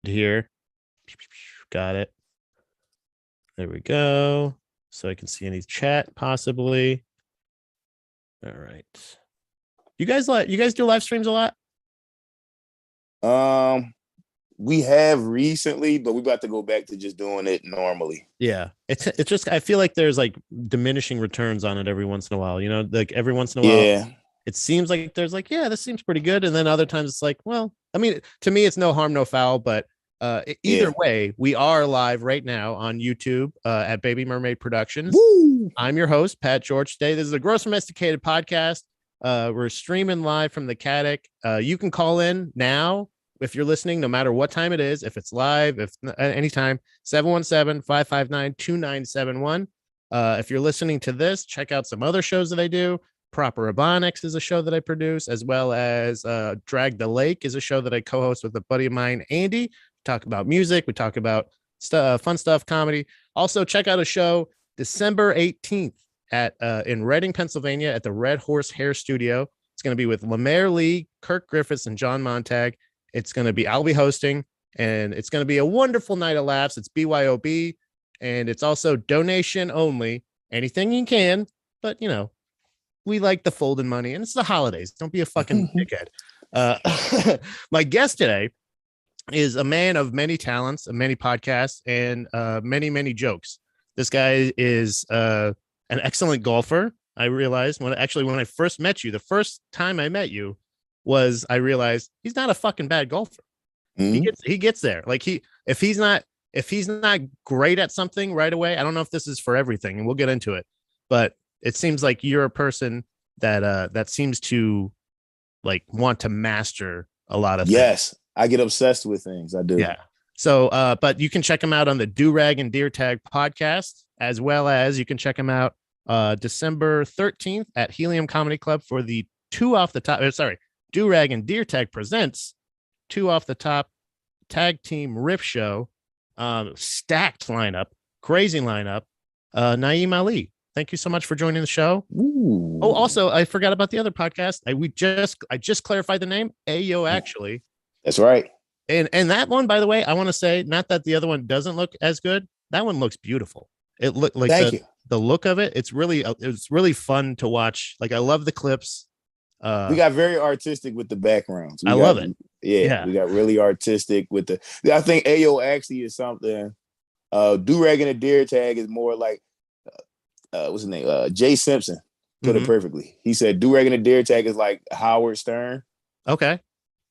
here. Got it. There we go. So I can see any chat possibly. All right. You guys do live streams a lot? We have recently, but we're about to go back to just doing it normally. Yeah. It's just I feel like there's like diminishing returns on it every once in a while. You know, like every once in a while. Yeah. It seems like there's like, yeah, this seems pretty good. And then other times it's like, well, I mean, to me, it's no harm, no foul. But either way, we are live right now on YouTube at Baby Mermaid Productions. Woo! I'm your host, Pat George. Today, this is a Gross Domesticated podcast. We're streaming live from the Caddick. You can call in now if you're listening, no matter what time it is. If it's live, if anytime, 717-559-2971. If you're listening to this, check out some other shows that I do. Proper Ebonics is a show that I produce, as well as Drag the Lake is a show that I co-host with a buddy of mine, Andy. We talk about music. We talk about fun stuff, comedy. Also, check out a show December 18th at in Reading, Pennsylvania at the Red Horse Hair Studio. It's going to be with Lemaire Lee, Kirk Griffiths, and John Montag. I'll be hosting, and it's going to be a wonderful night of laughs. It's BYOB, and it's also donation only. Anything you can, but you know, we like the folding money, and it's the holidays. Don't be a fucking dickhead. My guest today is a man of many talents, many podcasts, and many, many jokes. This guy is an excellent golfer. I realized when I first met you, the first time I met you was I realized he's not a fucking bad golfer. Mm-hmm. He gets there. Like if he's not great at something right away, I don't know if this is for everything, and we'll get into it, but it seems like you're a person that seems to like want to master a lot of things. Yes, I get obsessed with things. I do. Yeah. So, but you can check him out on the Do Rag and Deer Tag podcast, as well as you can check him out December 13th at Helium Comedy Club for the Do Rag and Deer Tag presents Two Off the Top Tag Team Riff Show. Stacked lineup, crazy lineup. Naeem Ali, thank you so much for joining the show. Ooh. Oh, also, I forgot about the other podcast. I just clarified the name. Ayo, actually. That's right. And that one, by the way, I want to say, not that the other one doesn't look as good. That one looks beautiful. It looked like the look of it. It's really fun to watch. Like, I love the clips. We got very artistic with the backgrounds. I love it. Yeah, we got really artistic with the. I think Ayo actually is something. Do Rag and a Deer Tag is more like what's his name? Jay Simpson put it perfectly. He said Do Rag and a Deer Tag is like Howard Stern. Okay.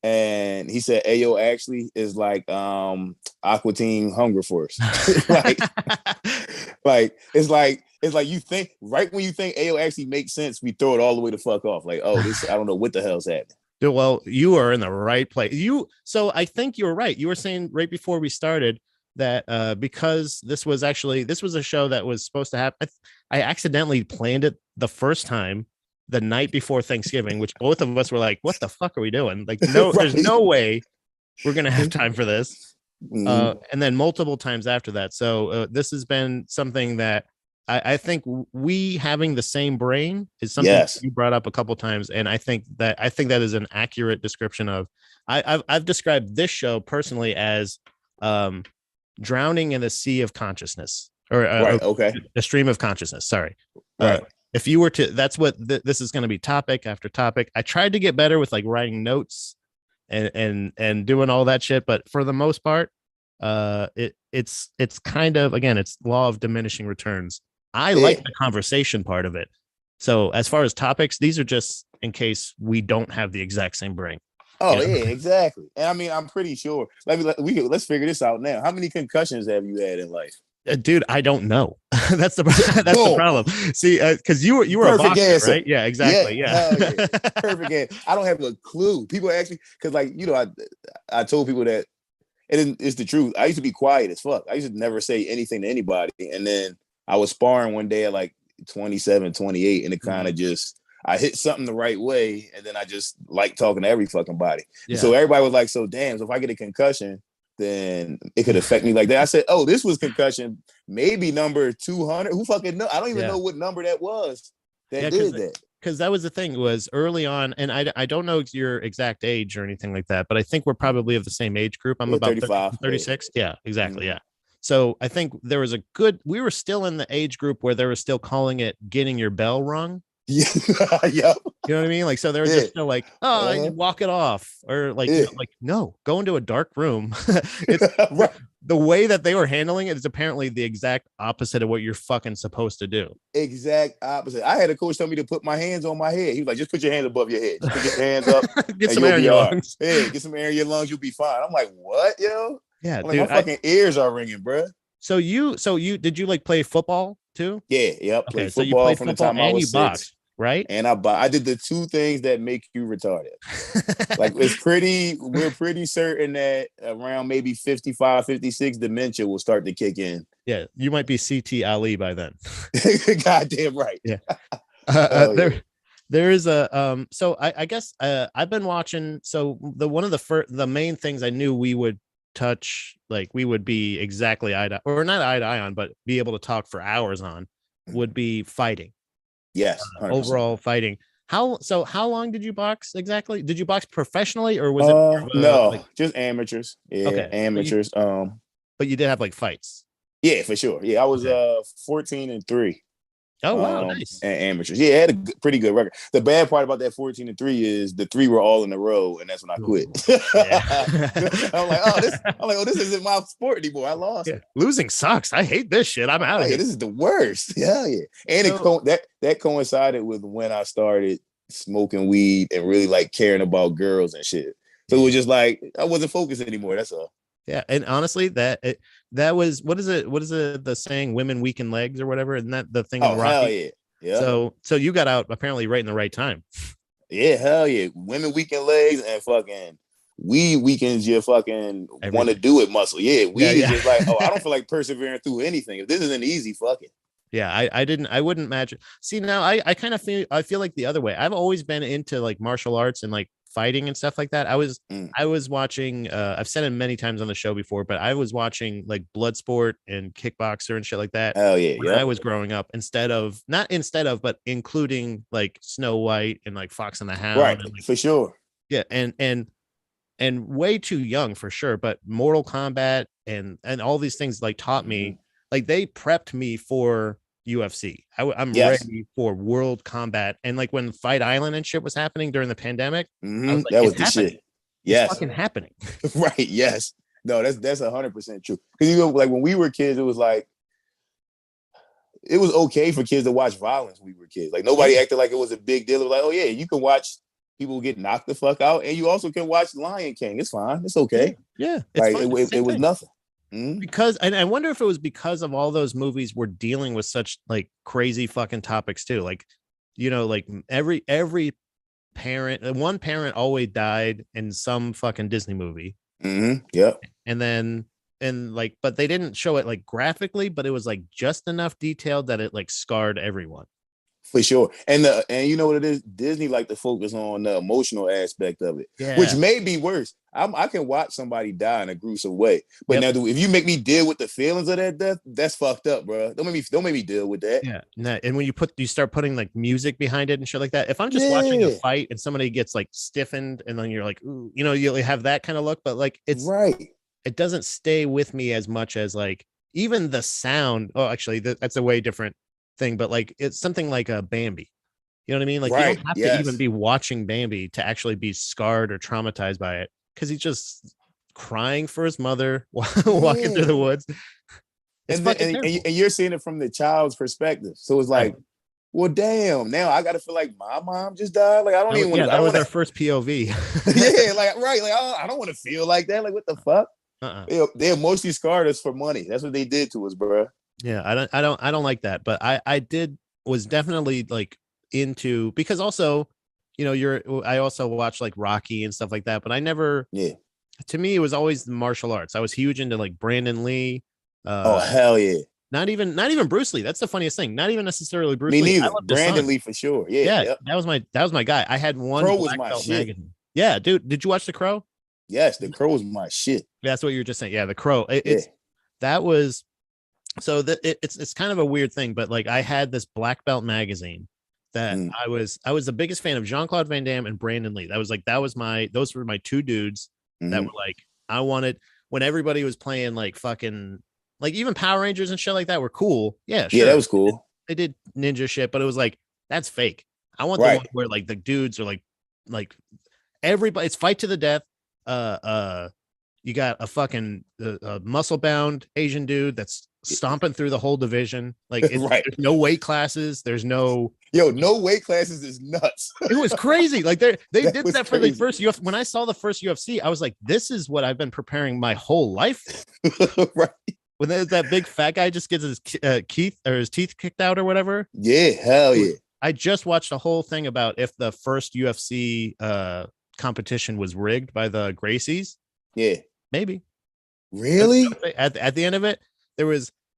And he said Ayo actually is like Aqua Teen Hunger Force. It's like you think right when you think Ayo actually makes sense, we throw it all the way the fuck off. Like, oh, this I don't know what the hell's happening. Well, you are in the right place. So I think you were right. You were saying right before we started that because this was a show that was supposed to happen. I accidentally planned it the first time the night before Thanksgiving, which both of us were like, what the fuck are we doing? Like, no, right. There's no way we're going to have time for this. And then multiple times after that. So this has been something that I think we having the same brain is something you brought up a couple times. And I think that is an accurate description of, I've described this show personally as drowning in the sea of consciousness or a stream of consciousness. Sorry. Right. If you were to, that's what this is going to be, topic after topic. I tried to get better with like writing notes and doing all that shit, but for the most part, it's kind of, again, it's law of diminishing returns. I like the conversation part of it. So as far as topics, these are just in case we don't have the exact same brain. Oh, yeah, exactly. And I mean, I'm pretty sure. Let's figure this out now. How many concussions have you had in life? Dude, I don't know. that's the problem. See, because you were a boxer, answer. Right? Yeah, exactly. Yeah. Perfect answer. I don't have a clue. People actually, because I told people that, and it's the truth. I used to be quiet as fuck. I used to never say anything to anybody. And then I was sparring one day at like 27, 28, and it kind of just, I hit something the right way, and then I just like talking to every fucking body. Yeah. So everybody was like, so damn, so if I get a concussion, then it could affect me like that. I said, oh, this was concussion, maybe number 200. Who fucking know? I don't even know what number that was that did that. because that was the thing was early on, and I don't know your exact age or anything like that, but I think we're probably of the same age group. I'm Yeah, about 30, 35. 36. Yeah, exactly. Mhm. Yeah. So I think there was we were still in the age group where they were still calling it getting your bell rung. Yeah. Yep. You know what I mean? Like, so they were Yeah. just still like, oh, Uh-huh. walk it off. Or like, Yeah. like, no, go into a dark room. It's Right. the way that they were handling it is apparently the exact opposite of what you're fucking supposed to do. Exact opposite. I had a coach tell me to put my hands on my head. He was like, just put your hands above your head. Just put your hands up Get and some you'll air in be your all right. lungs. Yeah, get some air in your lungs, you'll be fine. I'm like, what, yo? Yeah, I'm like, my dude. fucking ears are ringing, bro. So you did you like play football too? Yeah, yep. Okay, Played so you football played from the football time I and you was 6. boxed, right? And I did the 2 things that make you retarded. Like we're pretty certain that around maybe 55, 56, dementia will start to kick in. Yeah, you might be CT Ali by then. Goddamn right. Yeah. Yeah. There is a so I guess I've been watching. So the one of the main things I knew we would touch, like we would be exactly or not eye to eye on, but be able to talk for hours on, would be fighting. Yes, 100%. Overall fighting. How long did you box exactly? Did you box professionally or was it No, like just amateurs. Yeah, okay, amateurs. but you did have like fights. Yeah, for sure. Yeah, I was Okay. 14-3. Oh wow, nice. And amateurs. Yeah, I had a pretty good record. The bad part about that 14-3 is the 3 were all in a row, and that's when I quit. Ooh, yeah. This isn't my sport anymore. I lost. Yeah. Losing sucks. I hate this shit. I'm out of Like, here. this is the worst. Yeah, yeah. And So, that coincided with when I started smoking weed and really like caring about girls and shit. So it was just like I wasn't focused anymore. That's all. yeah, and honestly, that was what is it? What is it? The saying, "Women weaken legs" or whatever. Isn't that the thing in Oh hell Rocky? yeah. Yeah. So you got out apparently right in the right time. Yeah, hell yeah. Women weaken legs and fucking weed weakens your fucking want to Everything. do it muscle. Yeah, Yeah, weed is yeah. just like, oh, I don't feel like persevering through anything. If this isn't easy, fuck it. Yeah, I wouldn't imagine. See, now I kind of feel like the other way. I've always been into like martial arts and like fighting and stuff like that. Mm. I was watching I've said it many times on the show before, but I was watching like Bloodsport and Kickboxer and shit like that Hell yeah, when I yep. was growing up, but including like Snow White and like Fox and the Right, Hound and like for sure. yeah, and way too young for sure, but Mortal Kombat and all these things like taught Mm-hmm. me, like they prepped me for UFC. I'm Yes. ready for World Combat. And like when Fight Island and shit was happening during the pandemic, I was Mm-hmm. like, That it's was the happening. shit. It's Yes. fucking happening. Right, yes. No, that's 100% true. Because you know, like when we were kids, it was like it was okay for kids to watch violence when we were kids. Like Yeah, nobody acted like it was a big deal. It was like, oh yeah, you can watch people get knocked the fuck out, and you also can watch Lion King. It's fine. It's yeah, okay. yeah. It's Like fine. It's the it same was thing. nothing. Mm-hmm. Because and I wonder if it was because of all those movies were dealing with such like crazy fucking topics too. Like, like every parent, one parent always died in some fucking Disney movie. Mm-hmm. Yep. And then and like, but they didn't show it like graphically, but it was like just enough detailed that it like scarred everyone. For sure. And you know what it is? Disney like to focus on the emotional aspect of it, which Yeah. may be worse. I can watch somebody die in a gruesome way, but Yep. now if you make me deal with the feelings of that death, that's fucked up, bro. Don't make me deal with that. Yeah. And when you start putting like music behind it and shit like that, if I'm just watching a Yeah. fight and somebody gets like stiffened and then you're like, ooh, you have that kind of look, but like Right. it doesn't stay with me as much as like even the sound. Oh, actually, that's a way different thing, but like it's something like a Bambi. You know what I mean? Like you don't Right. have to even Yes. be watching Bambi to actually be scarred or traumatized by it because he's just crying for his mother walking through Yeah. the woods. It's And then fucking terrible. and you're seeing it from the child's perspective. So it's Right. like, well, damn, now I gotta feel like my mom just died. Like I don't even want to, I That don't was want our to. first POV. Yeah, like right, like I don't want to feel like that. Like what the fuck? Uh-uh. They mostly scarred us for money. That's what they did to us, bro. Yeah, I don't like that, but I did was definitely like into because also, I also watched like Rocky and stuff like that, but I never Yeah. to me it was always the martial arts. I was huge into like Brandon Lee, Oh uh hell yeah. not even Bruce Lee. That's the funniest thing. Not even necessarily Bruce Me Lee. I neither. loved his Brandon son. Lee for sure. Yeah. Yeah, Yep. that was my guy. I had one Crow was black my belt shit. magazine. Yeah, dude, did you watch The Crow? Yes, the Crow was my shit. That's what you were just saying. Yeah, The Crow. Yeah. That was so that it's kind of a weird thing, but like I had this black belt magazine that Mm. I was the biggest fan of Jean-Claude Van Damme and Brandon Lee. Those were my two dudes that were like, I wanted, when everybody was playing like fucking, like even Power Rangers and shit like that were cool. Yeah, Yeah, that sure. was cool. They did ninja shit, but it was like, that's fake. I want the Right. one where like the dudes are like everybody, it's fight to the death. You got a fucking muscle bound Asian dude that's stomping through the whole division. Like Right. there's no weight classes. There's no, no weight classes is nuts. it was crazy. Like they That did was that for the crazy. first UFC. When I saw the first UFC, I was like, this is what I've been preparing my whole life for. Right. When that big fat guy just gets his his teeth kicked out or whatever. Yeah, hell yeah. I just watched a whole thing about if the first UFC competition was rigged by the Gracies. Yeah. Maybe. Really? At the end of it,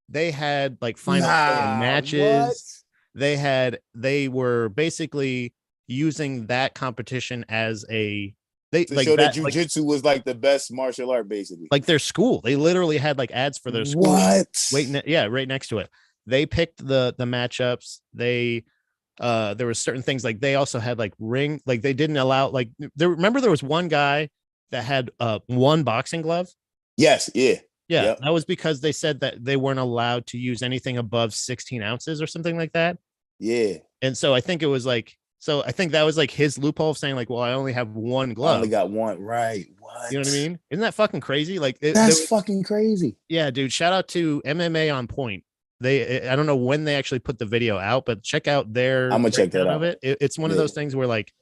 they had like final matches. What? They were basically using that competition as to show that jujitsu was like the best martial art, basically. Like their school. They literally had like ads for their school. What? Right next to it. They picked the matchups. There were certain things like they also had like ring, like they didn't allow like remember there was one guy that had one boxing glove. Yes. Yeah. Yeah. Yep. That was because they said that they weren't allowed to use anything above 16 ounces or something like that. Yeah. And so I think it was like, so I think that was like his loophole of saying like, well, I only have one glove. I only got one. Right. What? You know what I mean? Isn't that fucking crazy? Like that's fucking crazy. Yeah, dude. Shout out to MMA on Point. I don't know when they actually put the video out, but check out their. I'm gonna check that out. It's one of those things where like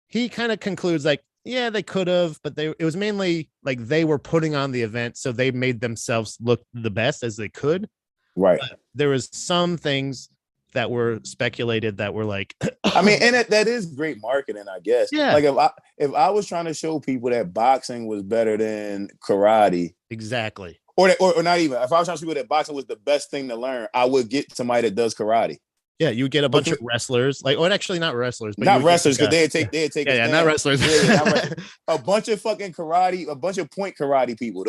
he kind of concludes like, yeah, they could have, but it was mainly like they were putting on the event, so they made themselves look the best as they could. Right. But there was some things that were speculated that were like, I mean, and that is great marketing, I guess. Yeah. Like if I was trying to show people that boxing was better than karate, exactly. Or not even. If I was trying to show people that boxing was the best thing to learn, I would get somebody that does karate. Yeah, you would get a bunch of wrestlers, like, or actually not wrestlers, but not wrestlers, because they'd take. Yeah, not wrestlers. Not wrestlers. A bunch of fucking karate, a bunch of point karate people.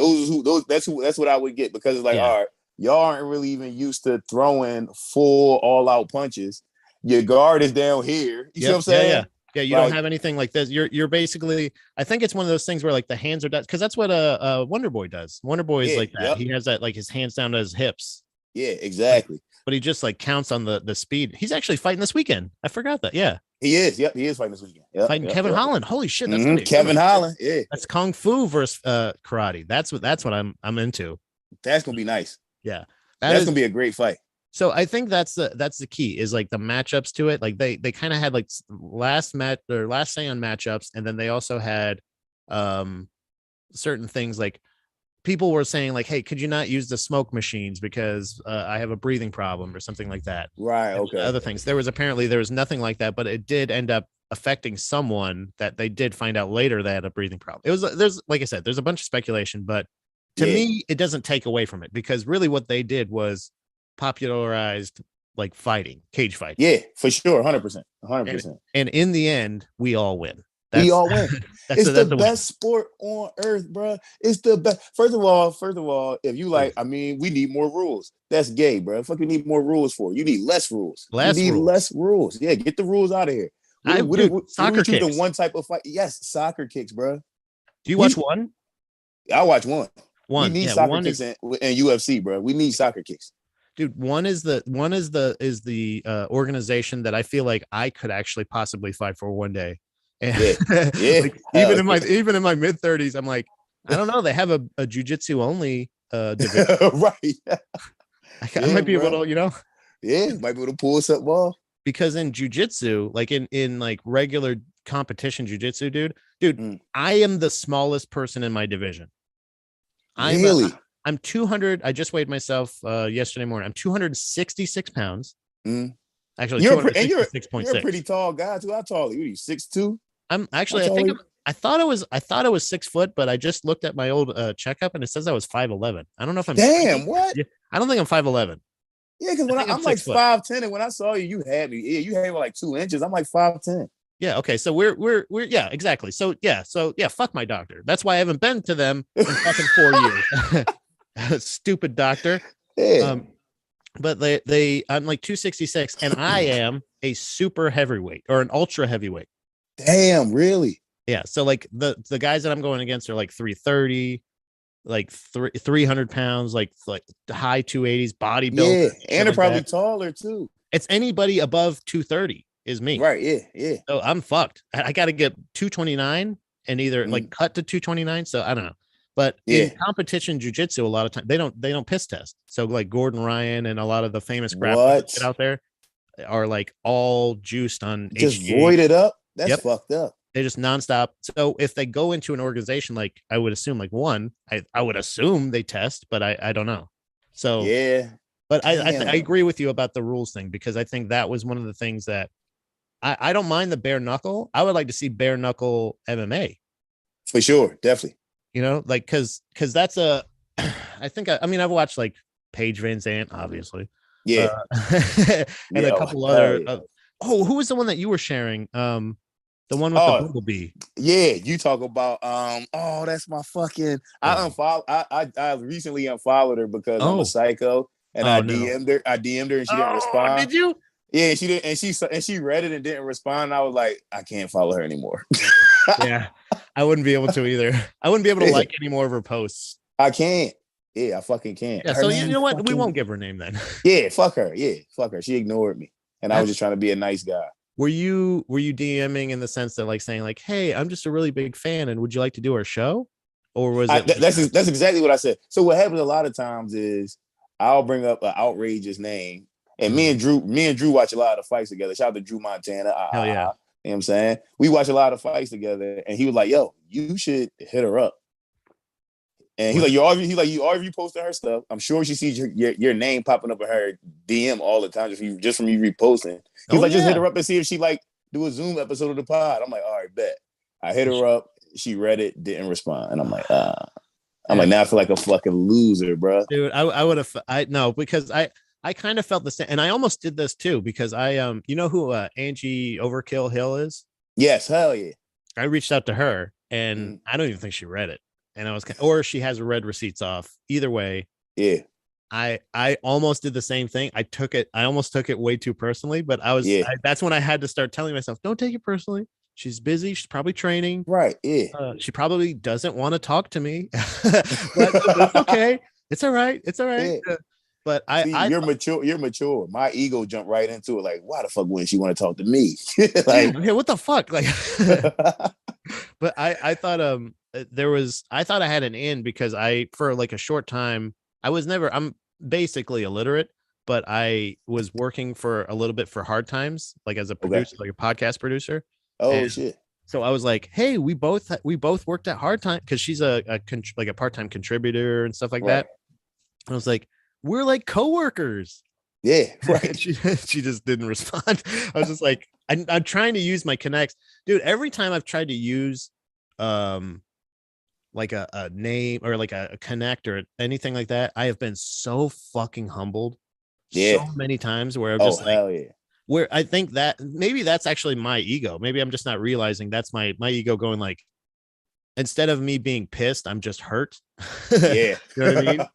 That's what I would get, because it's like, all right, y'all aren't really even used to throwing full all out punches. Your guard is down here. You see what I'm saying? Yeah, you don't have anything like this. You're basically, I think it's one of those things where like the hands are down, because that's what Wonder Boy does. Wonder Boy is like that. Yep. He has that, like his hands down to his hips. Yeah, exactly. But he just like counts on the speed. He's actually fighting this weekend. I forgot that. Yeah, he is. Yep, he is fighting this weekend. Yep, fighting Kevin Holland. Holy shit, that's Kevin Holland. Yeah, that's kung fu versus karate. That's what I'm into. That's gonna be nice. Yeah, that's gonna be a great fight. So I think that's the key, is like the matchups to it. Like they kind of had like last say on matchups, and then they also had certain things like people were saying like, hey, could you not use the smoke machines because I have a breathing problem or something like that. Right. Okay. Other things. There was nothing like that, but it did end up affecting someone that they did find out later that had a breathing problem. There's like I said, there's a bunch of speculation, but to me, it doesn't take away from it, because really what they did was popularized like cage fighting. Yeah, for sure. 100%. And in the end, we all win. We all win. It's the best sport on earth, bro. It's the best. First of all, if you like, I mean, we need more rules. That's gay, bro. Fuck, you need more rules for. You need less rules. Less rules. Yeah, get the rules out of here. Soccer kicks. The one type of fight. Yes, soccer kicks, bro. Do you watch one? I watch one. We need soccer kicks in UFC, bro. We need soccer kicks. Dude, one is the organization that I feel like I could actually possibly fight for one day. And like, even in my mid 30s, I'm like, I don't know. They have a jiu-jitsu only division. Right. I might be able to, might be able to pull us up ball. Because in jiu-jitsu, like in like regular competition jiu-jitsu, dude, I am the smallest person in my division. I'm 200. I just weighed myself yesterday morning. I'm 266 pounds. Actually, you're a pretty tall guy too. How tall are you? 6'2"? I'm actually. I thought it was 6 foot, but I just looked at my old checkup and it says I was 5'11". I don't know if I'm. Damn, what? I don't think I'm 5'11". Yeah, because when I'm like 5'10", and when I saw you, you had me. Yeah, you had me like 2 inches. I'm like 5'10". Yeah. Okay. So we're yeah, exactly. So yeah. Fuck my doctor. That's why I haven't been to them in fucking 4 years. Stupid doctor. Yeah. but I'm like 266, and I am a super heavyweight or an ultra heavyweight. Damn, really? Yeah. So like the guys that I'm going against are like 330, like 300 pounds, like high 280s, bodybuilder, Yeah, shit and they're like probably that. taller too. It's anybody above 230 is me. Right? Yeah, yeah. So I'm fucked. I got to get 229 and either like Mm, cut to 229. So I don't know. But in yeah. competition jujitsu, a lot of times they don't piss test. So like Gordon Ryan and a lot of the famous grapplers that get What? out there are like all juiced on Just HGH. void it up? That's Yep. fucked up. They just nonstop. So if they go into an organization, like I would assume, like one, I would assume they test, but I don't know. So, Yeah. but I Damn. agree with you about the rules thing, because I think that was one of the things that I don't mind the bare knuckle. I would like to see bare knuckle MMA. For sure. Definitely. Like that's a I think I mean I've watched like Paige Van Zandt, obviously, uh, Yeah. and Yeah. a Oh, couple hell other. yeah. Who was the one that you were sharing? The one with the Oh, bumblebee. yeah. You talk about oh, that's my fucking I Oh, unfollow I recently unfollowed her because I'm a oh, psycho and oh no. I DM'd her and she didn't Oh, respond. did you? Yeah, she didn't and she read it and didn't respond. And I was like, I can't follow her anymore. Yeah, I wouldn't be able to either. I wouldn't be able to Yeah, like any more of her posts. I can't. Yeah, I fucking can't. Yeah, Her so you name know what? We won't fucking give her name then. yeah, fuck her. Yeah, fuck her. She ignored me. And I was That's just trying to be a nice guy. were you DMing in the sense that like saying like, hey, I'm just a really big fan and would you like to do our show? Or was it like That's exactly what I said. So what happens a lot of times is I'll bring up an outrageous name, and Mhm. me and Drew watch a lot of fights together. Shout out to Drew Montana. Hell yeah. You know what I'm saying? We watch a lot of fights together, and he was like, "Yo, you should hit her up." And he's What? like, you already posted her stuff. I'm sure she sees your name popping up in her DM all the time just from you reposting. He's Oh like, just hit yeah. her up and see if she like do a Zoom episode of the pod. I'm like, all right, bet. I hit her up. She read it, didn't respond, and I'm like, Yeah. now I feel like a fucking loser, bro. Dude, I would have I no, because I kind of felt the same, and I almost did this too, because you know who Angie Overkill Hill is? Yes, hell yeah. I reached out to her and Mm, I don't even think she read it. And I was or she has read receipts off. Either way, yeah, I almost did the same thing. I almost took it way too personally, but yeah, that's when I had to start telling myself, don't take it personally. She's busy, she's probably training. right, yeah. She probably doesn't want to talk to me. but it's okay. It's all right. It's all right. Yeah. But See, I you're mature. You're mature. My ego jumped right into it. Like, why the fuck wouldn't she want to talk to me? dude, Like, okay, what the fuck? Like but I thought I thought I had an in, because I for like a short time I'm basically illiterate, but I was working for a little bit for Hard Times, like as a okay. producer, like a podcast producer. Oh And shit. so I was like, hey, we both worked at Hard Time, because she's like a part-time contributor and stuff like Right. that. I was like, we're like coworkers. Yeah. And Right. she just didn't respond. I was just like, I'm trying to use my connects, dude. Every time I've tried to use um like a name or like a connect or anything like that, I have been so fucking humbled Yeah. so many times, where I'm Oh just like, hell yeah. where I think that maybe that's actually my ego. Maybe I'm just not realizing that's my ego going like, instead of me being pissed, I'm just hurt. You Yeah. know what I mean?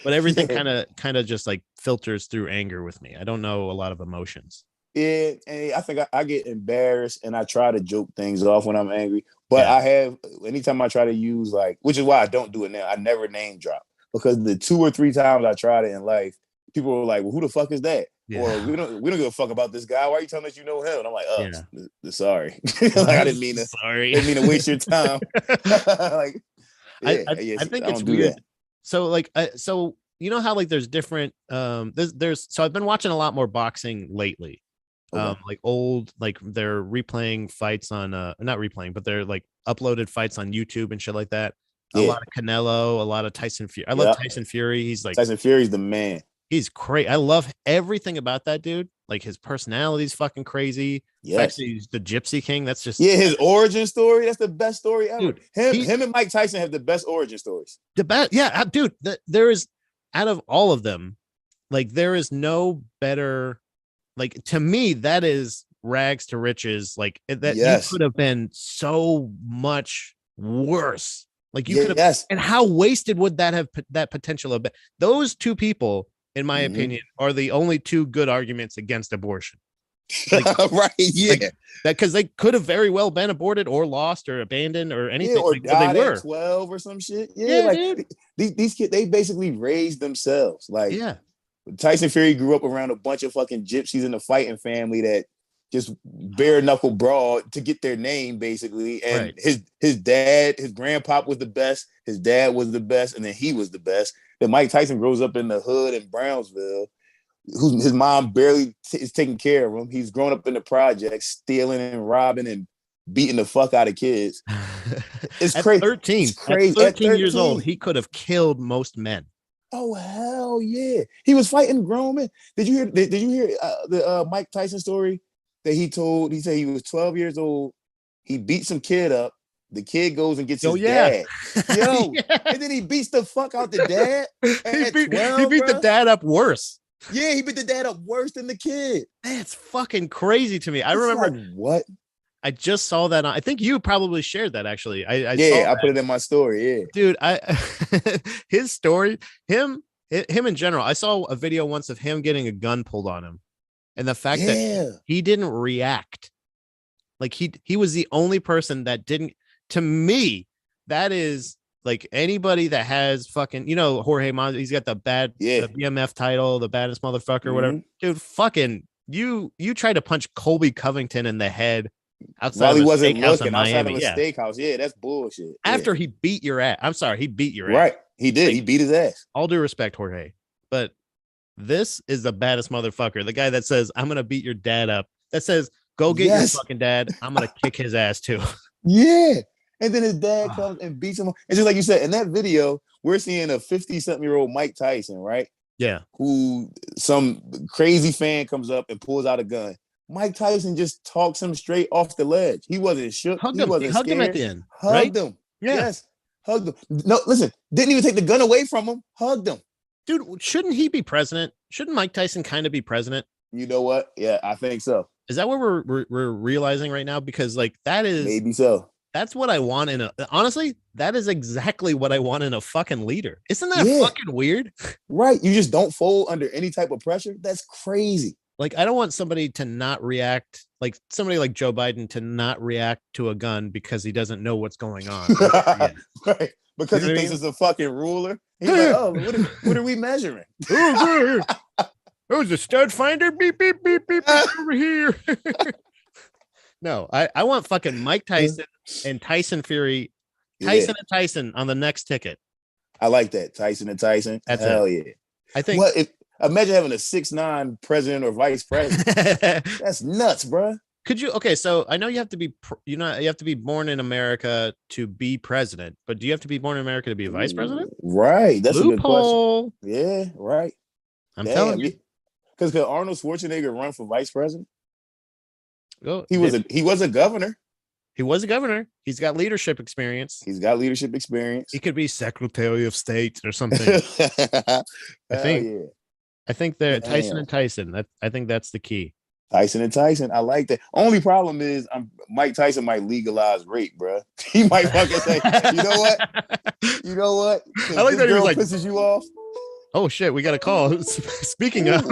But everything Yeah. kind of just like filters through anger with me. I don't know a lot of emotions. Yeah, and I think I get embarrassed and I try to joke things off when I'm angry. But Yeah. I have anytime I try to use like, which is why I don't do it now. I never name drop because the 2 or 3 times I tried it in life, people were like, "Well, who the fuck is that?" Or Yeah. we don't give a fuck about this guy. Why are you telling us you know him? And I'm like, oh, Yeah. sorry, like I Sorry. didn't mean to waste your time. Like, I, yeah, I yeah, I think I it's don't do that. weird. So like so you know how like there's different there's so I've been watching a lot more boxing lately. Okay, Like old, like they're replaying fights on not replaying, but they're like uploaded fights on YouTube and shit like that. A yeah, lot of Canelo, a lot of Tyson Fury. I love yeah. Tyson Fury. He's like Tyson Fury's the man. he's crazy. I love everything about that dude. Like his personality's fucking crazy. The fact that Yes. he's the Gypsy King, that's just Yeah, his origin story, that's the best story ever. dude. He Him and Mike Tyson have the best origin stories. the best. Yeah, dude. There is out of all of them, like there is no better. Like to me, that is rags to riches. Like that you Yes. could have been so much worse. Like you could have, Yes. and how wasted would that have that potential have been? Those two people in my opinion, are the only two good arguments against abortion. Like, right? Yeah, like that, because they could have very well been aborted or lost or abandoned or anything. or like, died they were at 12 or some shit. Yeah, yeah, like dude. these kids, they basically raised themselves. Like Yeah. Tyson Fury grew up around a bunch of fucking gypsies in the fighting family that just bare knuckle brawl to get their name, basically. And Right. his dad, his grandpop was the best. His dad was the best, and then he was the best. Then Mike Tyson grows up in the hood in Brownsville. His mom barely is taking care of him. He's grown up in the projects, stealing and robbing and beating the fuck out of kids. It's At crazy. 13, It's crazy. At 13 years old, he could have killed most men. Oh hell yeah! He was fighting grown men. Did you hear? Did you hear the Mike Tyson story that he told? He said he was 12 years old. He beat some kid up. The kid goes and gets his dad. Yo, yeah. And then he beats the fuck out the dad. He beat the dad up worse. Yeah, he beat the dad up worse than the kid. That's fucking crazy to me. I remember like, what? I just saw that. I think you probably shared that actually. I put it in my story. Yeah, dude. His story, him in general. I saw a video once of him getting a gun pulled on him, and the fact that he didn't react. Like he was the only person that didn't. To me, that is like anybody that has fucking, Jorge Montes, he's got the BMF title, the baddest motherfucker, whatever. Dude, fucking you tried to punch Colby Covington in the head outside while he of wasn't looking in Miami. Outside of a steakhouse. Yeah, that's bullshit. After he beat your ass. I'm sorry, he beat your ass. Right. He did. Like, he beat his ass. All due respect, Jorge. But this is the baddest motherfucker. The guy that says, I'm gonna beat your dad up. That says, go get your fucking dad. I'm gonna kick his ass too. Yeah. And then his dad comes and beats him. And just like you said, in that video, we're seeing a 50-something-year-old Mike Tyson, right? Yeah. Who some crazy fan comes up and pulls out a gun. Mike Tyson just talks him straight off the ledge. He wasn't shook. He wasn't hugged scared. him at the end. Hugged him. Yeah. Yes. Hugged him. No, listen, didn't even take the gun away from him. Hugged him. Dude, shouldn't he be president? Shouldn't Mike Tyson kind of be president? You know what? Yeah, I think so. Is that what we're realizing right now? Because like that is maybe so. That's what I want honestly, that is exactly what I want in a fucking leader. Isn't that fucking weird? Right. You just don't fold under any type of pressure. That's crazy. Like, I don't want somebody to not react, like somebody like Joe Biden to not react to a gun because he doesn't know what's going on. Right. Because he thinks it's a fucking ruler. He's like, oh, what are we measuring? Oh, was a stud finder. Beep, beep, beep, beep, beep over here. No, I want fucking Mike Tyson and Tyson Fury, Tyson and Tyson on the next ticket. I like that. Tyson and Tyson. That's hell yeah. I think. Imagine having a 6'9" president or vice president. That's nuts, bro. Could you? Okay, so I know you have to be, you have to be born in America to be president, but do you have to be born in America to be a vice president? Right. That's Loophole. A good question. Yeah. Right. I'm telling you. Because could Arnold Schwarzenegger run for vice president? Oh, he was a governor. He was a governor. He's got leadership experience. He could be Secretary of State or something. I think they're Tyson and Tyson. I think that's the key. Tyson and Tyson. I like that. Only problem is Mike Tyson might legalize rape, bro. He might fucking say, you know what? I like that he was like, pisses you off. Oh shit, we got a call. Speaking of.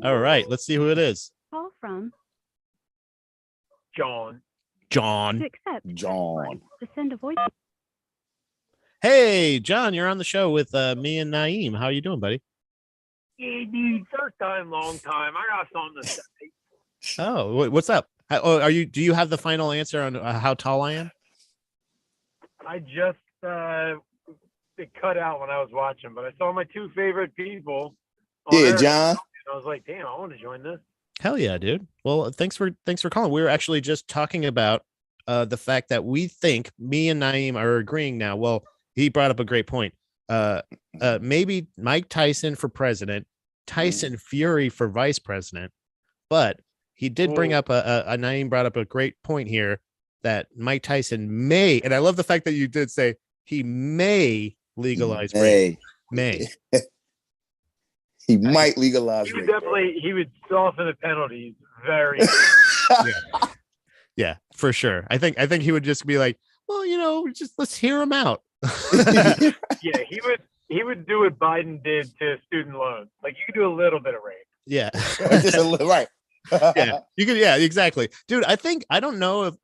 All right, let's see who it is. Call from John. To accept John. To send a voice. Hey, John, you're on the show with me and Naeem. How you doing, buddy? Yeah, dude, first time, long time. I got something to say. Oh, what's up? Do you have the final answer on how tall I am? I just it cut out when I was watching, but I saw my two favorite people. Yeah, John. And I was like, damn, I want to join this. Hell yeah, dude. Well, thanks for calling. We were actually just talking about the fact that we think me and Naeem are agreeing now. Well, he brought up a great point. Maybe Mike Tyson for president, Tyson Fury for vice president, but he did bring up Naeem brought up a great point here that Mike Tyson may, and I love the fact that you did say he may legalize rape. May. He might legalize rape. He would soften the penalties very. Yeah, for sure. I think he would just be like, well, just let's hear him out. Yeah, he would. he would do what Biden did to student loans. Like you could do a little bit of rape. Yeah. Just a little, right. Yeah, you could. Yeah, exactly, dude. I don't know if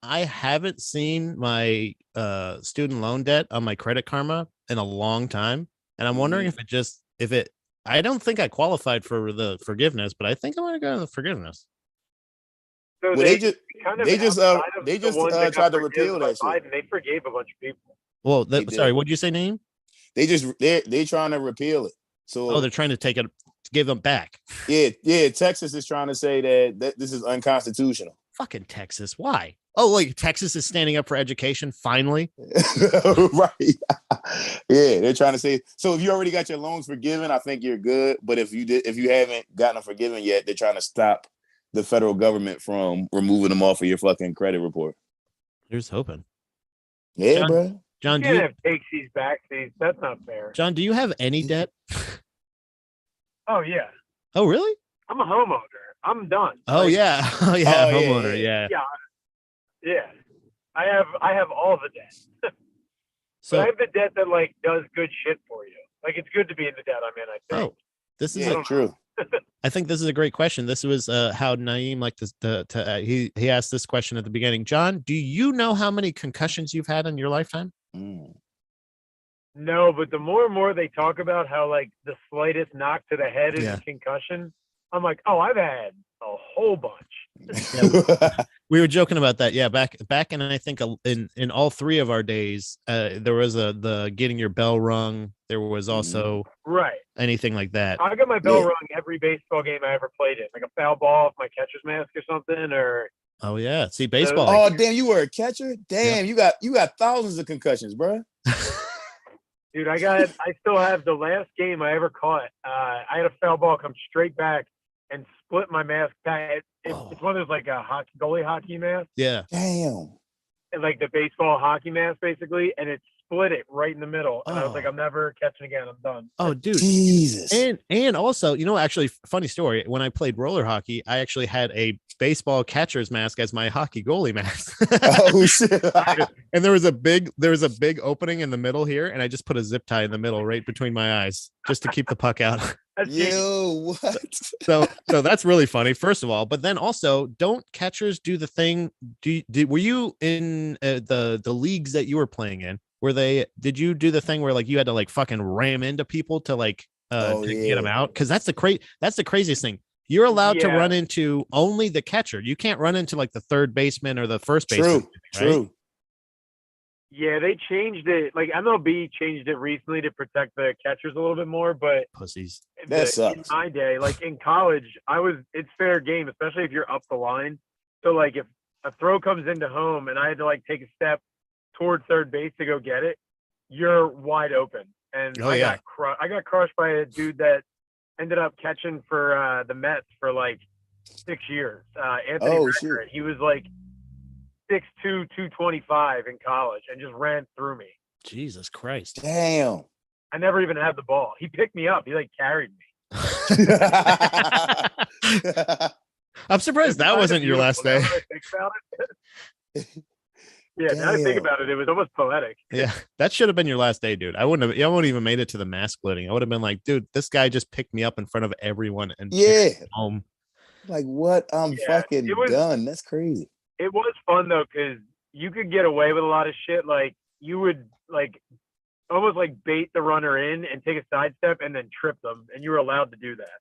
I haven't seen my student loan debt on my Credit Karma in a long time, and I'm wondering if it. I don't think I qualified for the forgiveness, but I think I want to go to the forgiveness. So Well, they kind of they just tried tried to repeal that shit. Biden, they forgave a bunch of people. Well, They sorry, did. what did you say, Naeem? They trying to repeal it. So Oh, they're trying to give them back. Yeah. Texas is trying to say that this is unconstitutional. Fucking Texas. Why? Oh, like Texas is standing up for education finally. Right. Yeah, they're trying to say. So if you already got your loans forgiven, I think you're good. But if you haven't gotten them forgiven yet, they're trying to stop the federal government from removing them off of your fucking credit report. Here's hoping. Yeah, bro. John, you can't have takesies, backsies. That's not fair. John, do you have any debt? Oh yeah. Oh really? I'm a homeowner. I'm done. Oh yeah. Oh yeah. Homeowner. Yeah. Yeah. I have all the debt. So but I have the debt that like does good shit for you. Like it's good to be in the debt I'm in, I think. Oh, this is true. I think this is a great question. This was how Naeem liked to he asked this question at the beginning. John, do you know how many concussions you've had in your lifetime? No, but the more and more they talk about how like the slightest knock to the head is a concussion, I'm like, oh, I've had a whole bunch. We were joking about that. Yeah, back in I think in all three of our days, there was the getting your bell rung. There was also anything like that. I got my bell rung every baseball game I ever played in, like a foul ball off my catcher's mask or something, or. Oh yeah, see baseball. Oh damn, you were a catcher. Damn, you got thousands of concussions, bro. Dude, I still have the last game I ever caught. I had a foul ball come straight back and split my mask back. It's one of those like a goalie hockey mask. Yeah. Damn. And like the baseball hockey mask, basically, and it split it right in the middle. And I was like, I'm never catching again. I'm done. Oh, dude. Jesus. And also, actually, funny story. When I played roller hockey, I actually had a baseball catcher's mask as my hockey goalie mask. Oh shit. And there was a big opening in the middle here, and I just put a zip tie in the middle right between my eyes just to keep the puck out. Yo, what? So that's really funny, first of all. But then also, don't catchers do the thing? Were you in the leagues that you were playing in? Did you do the thing where like you had to like fucking ram into people to like to get them out? Because that's the craziest thing. You're allowed to run into only the catcher. You can't run into like the third baseman or the first baseman. True. Yeah, they changed it. Like MLB changed it recently to protect the catchers a little bit more, but pussies. That sucks. In my day, like in college, it's fair game, especially if you're up the line. So like if a throw comes into home and I had to like take a step toward third base to go get it, you're wide open. And I got crushed by a dude that ended up catching for the Mets for like 6 years. Anthony Record. He was like 6'2", 225 in college and just ran through me. Jesus Christ. Damn. I never even had the ball. He picked me up. He like carried me. I'm surprised that wasn't your last day. Yeah, now I think about it, it was almost poetic. Yeah, that should have been your last day, dude. I wouldn't even made it to the mask splitting. I would have been like, dude, this guy just picked me up in front of everyone and took me home. Like what? I'm fucking done. That's crazy. It was fun though, because you could get away with a lot of shit. Like you would like almost like bait the runner in and take a sidestep and then trip them, and you were allowed to do that.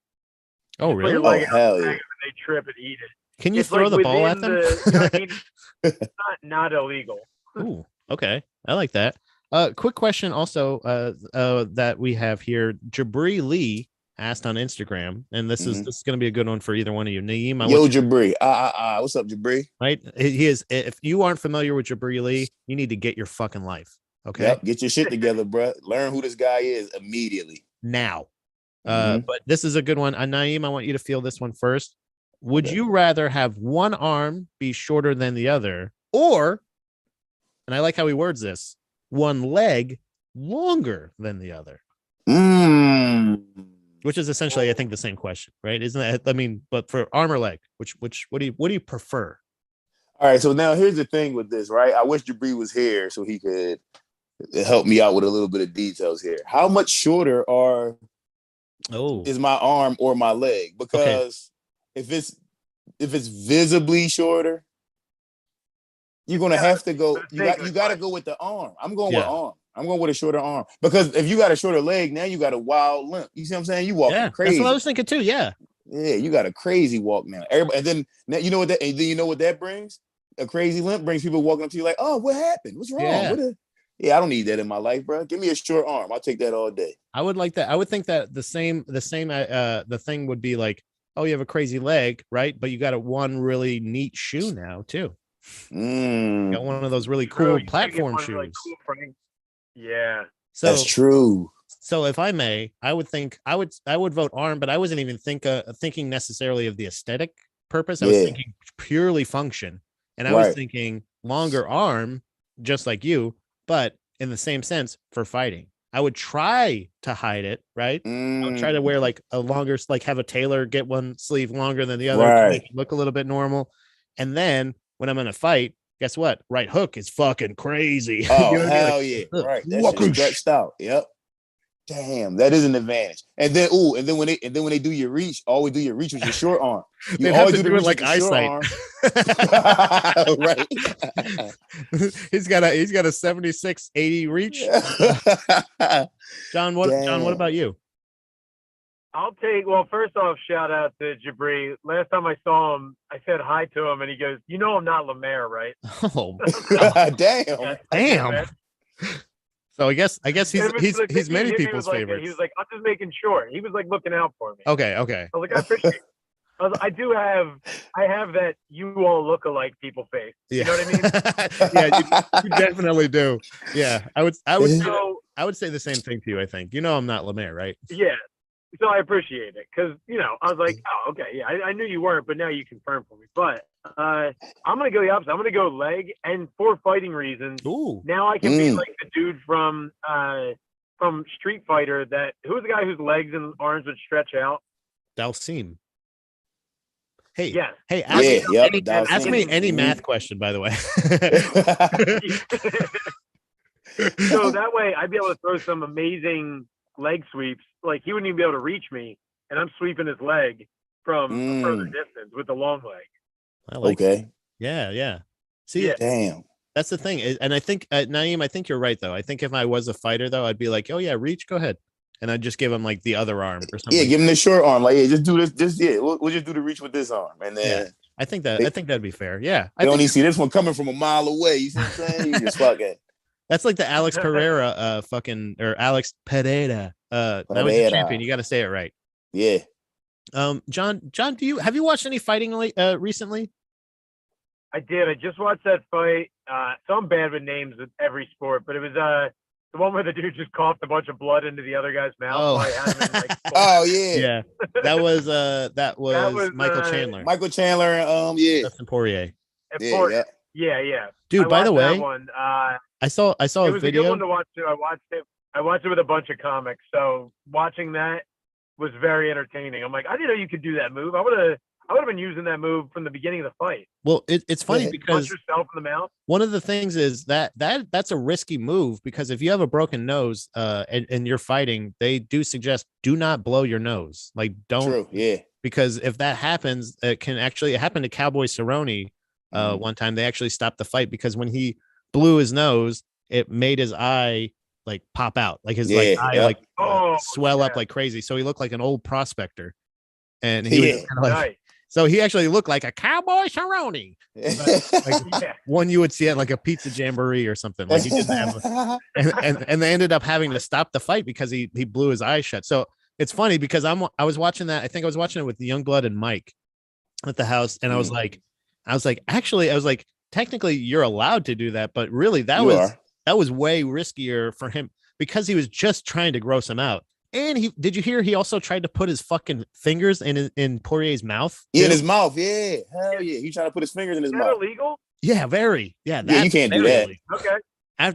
Oh really? Oh hell yeah! They trip and eat it. Can you throw the ball at them? It's not illegal. Ooh, okay. I like that. Quick question also that we have here. Jabri Lee asked on Instagram, and this is going to be a good one for either one of you. Naeem, Jabri. What's up, Jabri? Right? He is. If you aren't familiar with Jabri Lee, you need to get your fucking life. Okay. Yep, get your shit together, bro. Learn who this guy is immediately. Now. But this is a good one. Naeem, I want you to feel this one first. Would you rather have one arm be shorter than the other, or, and I like how he words this, one leg longer than the other? Which is essentially, I think, the same question, right? Isn't that? I mean, but for arm or leg, what do you prefer? All right. So now here's the thing with this, right? I wish Jabri was here so he could help me out with a little bit of details here. How much shorter is my arm or my leg? Because if it's visibly shorter, you're gonna have to go. You got to go with the arm. I'm going with arm. I'm going with a shorter arm because if you got a shorter leg, now you got a wild limp. You see what I'm saying? You walking crazy. That's what I was thinking too. Yeah, you got a crazy walk now. Everybody, and then you know what that? And then you know what that brings? A crazy limp brings people walking up to you like, "Oh, what happened? What's wrong?" I don't need that in my life, bro. Give me a short arm. I'll take that all day. I would like that. I would think that the thing would be like, oh, you have a crazy leg, right? But you got one really neat shoe now too. You got one of those really cool platform shoes. Really cool, yeah. So that's true. So if I may, I would vote arm, but I wasn't even thinking necessarily of the aesthetic purpose. I was thinking purely function. And I was thinking longer arm, just like you, but in the same sense for fighting. I would try to hide it, right? I would try to wear like a longer, like have a tailor get one sleeve longer than the other to make it look a little bit normal. And then when I'm in a fight, guess what? Right hook is fucking crazy. Oh, you know hell yeah. Right. That's stretched out. Yep. Damn, that is an advantage. And then when they do your reach, always do your reach with your short arm. You always do it like eyesight. Right. He's got a 76-80 reach. John, what about you? Well, first off, shout out to Jabri. Last time I saw him, I said hi to him and he goes, "You know I'm not Lemaire, right?" Oh, damn. So I guess he's many people's favorites. He was like, "I'm just making sure." He was like looking out for me. Okay. I was like, I appreciate it. I have that you all look alike people face. Yeah. You know what I mean? Yeah, you definitely do. Yeah. I would say the same thing to you, I think. You know I'm not Lemaire, right? Yeah. So I appreciate it because, I was like, oh, okay. Yeah, I knew you weren't, but now you confirmed for me. But I'm going to go the opposite. I'm going to go leg, and for fighting reasons. Ooh. Now I can be like the dude from Street Fighter who's the guy whose legs and arms would stretch out? Dalsim. Hey, yes. Hey, ask me any math question, by the way. So that way I'd be able to throw some amazing leg sweeps. Like he wouldn't even be able to reach me, and I'm sweeping his leg from a further distance with the long leg. I like it. Yeah. See, damn. That's the thing. And I think, Naeem, I think you're right, though. I think if I was a fighter, though, I'd be like, oh, yeah, reach, go ahead. And I'd just give him like the other arm or something. Yeah, give him the short arm. Like, just do this. We'll just do the reach with this arm. And then I think that'd be fair. Yeah. I don't even see this one coming from a mile away. You see what I'm saying? You just fuck it. That's like the Alex Pereira or Alex Pereira. Now he's a champion. You got to say it right. Yeah. John, have you watched any fighting recently? I did. I just watched that fight. So I'm bad with names with every sport, but it was the one where the dude just coughed a bunch of blood into the other guy's mouth. Oh, oh yeah. Yeah. That was Michael Chandler. Michael Chandler. Dustin Poirier. Yeah. Dude, by the way, I saw it a was video. A good one to watch too. I watched it with a bunch of comics. So watching that was very entertaining. I'm like, I didn't know you could do that move. I would have been using that move from the beginning of the fight. Well, it's funny because punch yourself in the mouth. One of the things is that's a risky move because if you have a broken nose and you're fighting, they do suggest do not blow your nose. Like don't. True. Yeah. Because if that happens, it happened to Cowboy Cerrone one time. They actually stopped the fight because when he blew his nose, it made his eye like pop out, like his eye swell up like crazy. So he looked like an old prospector, and he was kind of like. Nice. So he actually looked like a Cowboy Cerrone, one you would see at like a pizza jamboree or something. Like he didn't have, and they ended up having to stop the fight because he blew his eyes shut. So it's funny because I was watching that. I think I was watching it with the Youngblood and Mike at the house, and I was like, technically you're allowed to do that, but really that was way riskier for him because he was just trying to gross him out. And did you hear he also tried to put his fucking fingers in Poirier's mouth? Yeah, in his mouth. Yeah. Hell yeah. He tried to put his fingers in his mouth. Illegal? Yeah, very. Yeah, you can't do that. Illegal. Okay.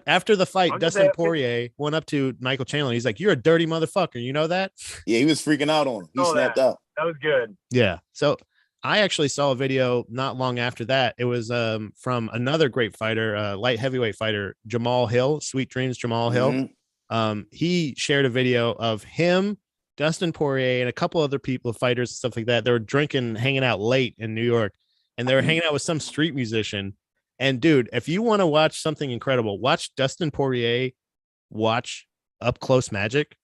After the fight, Dustin Poirier went up to Michael Chandler. He's like, "You're a dirty motherfucker." You know that? Yeah, he was freaking out on him. He snapped out. That was good. Yeah. So I actually saw a video not long after that. It was from another great fighter, light heavyweight fighter, Jamal Hill, Sweet Dreams Jamal Hill. He shared a video of him, Dustin Poirier, and a couple other people, fighters and stuff like that. They were drinking, hanging out late in New York, and they were hanging out with some street musician. And dude, if you want to watch something incredible, watch Dustin Poirier watch Up Close Magic.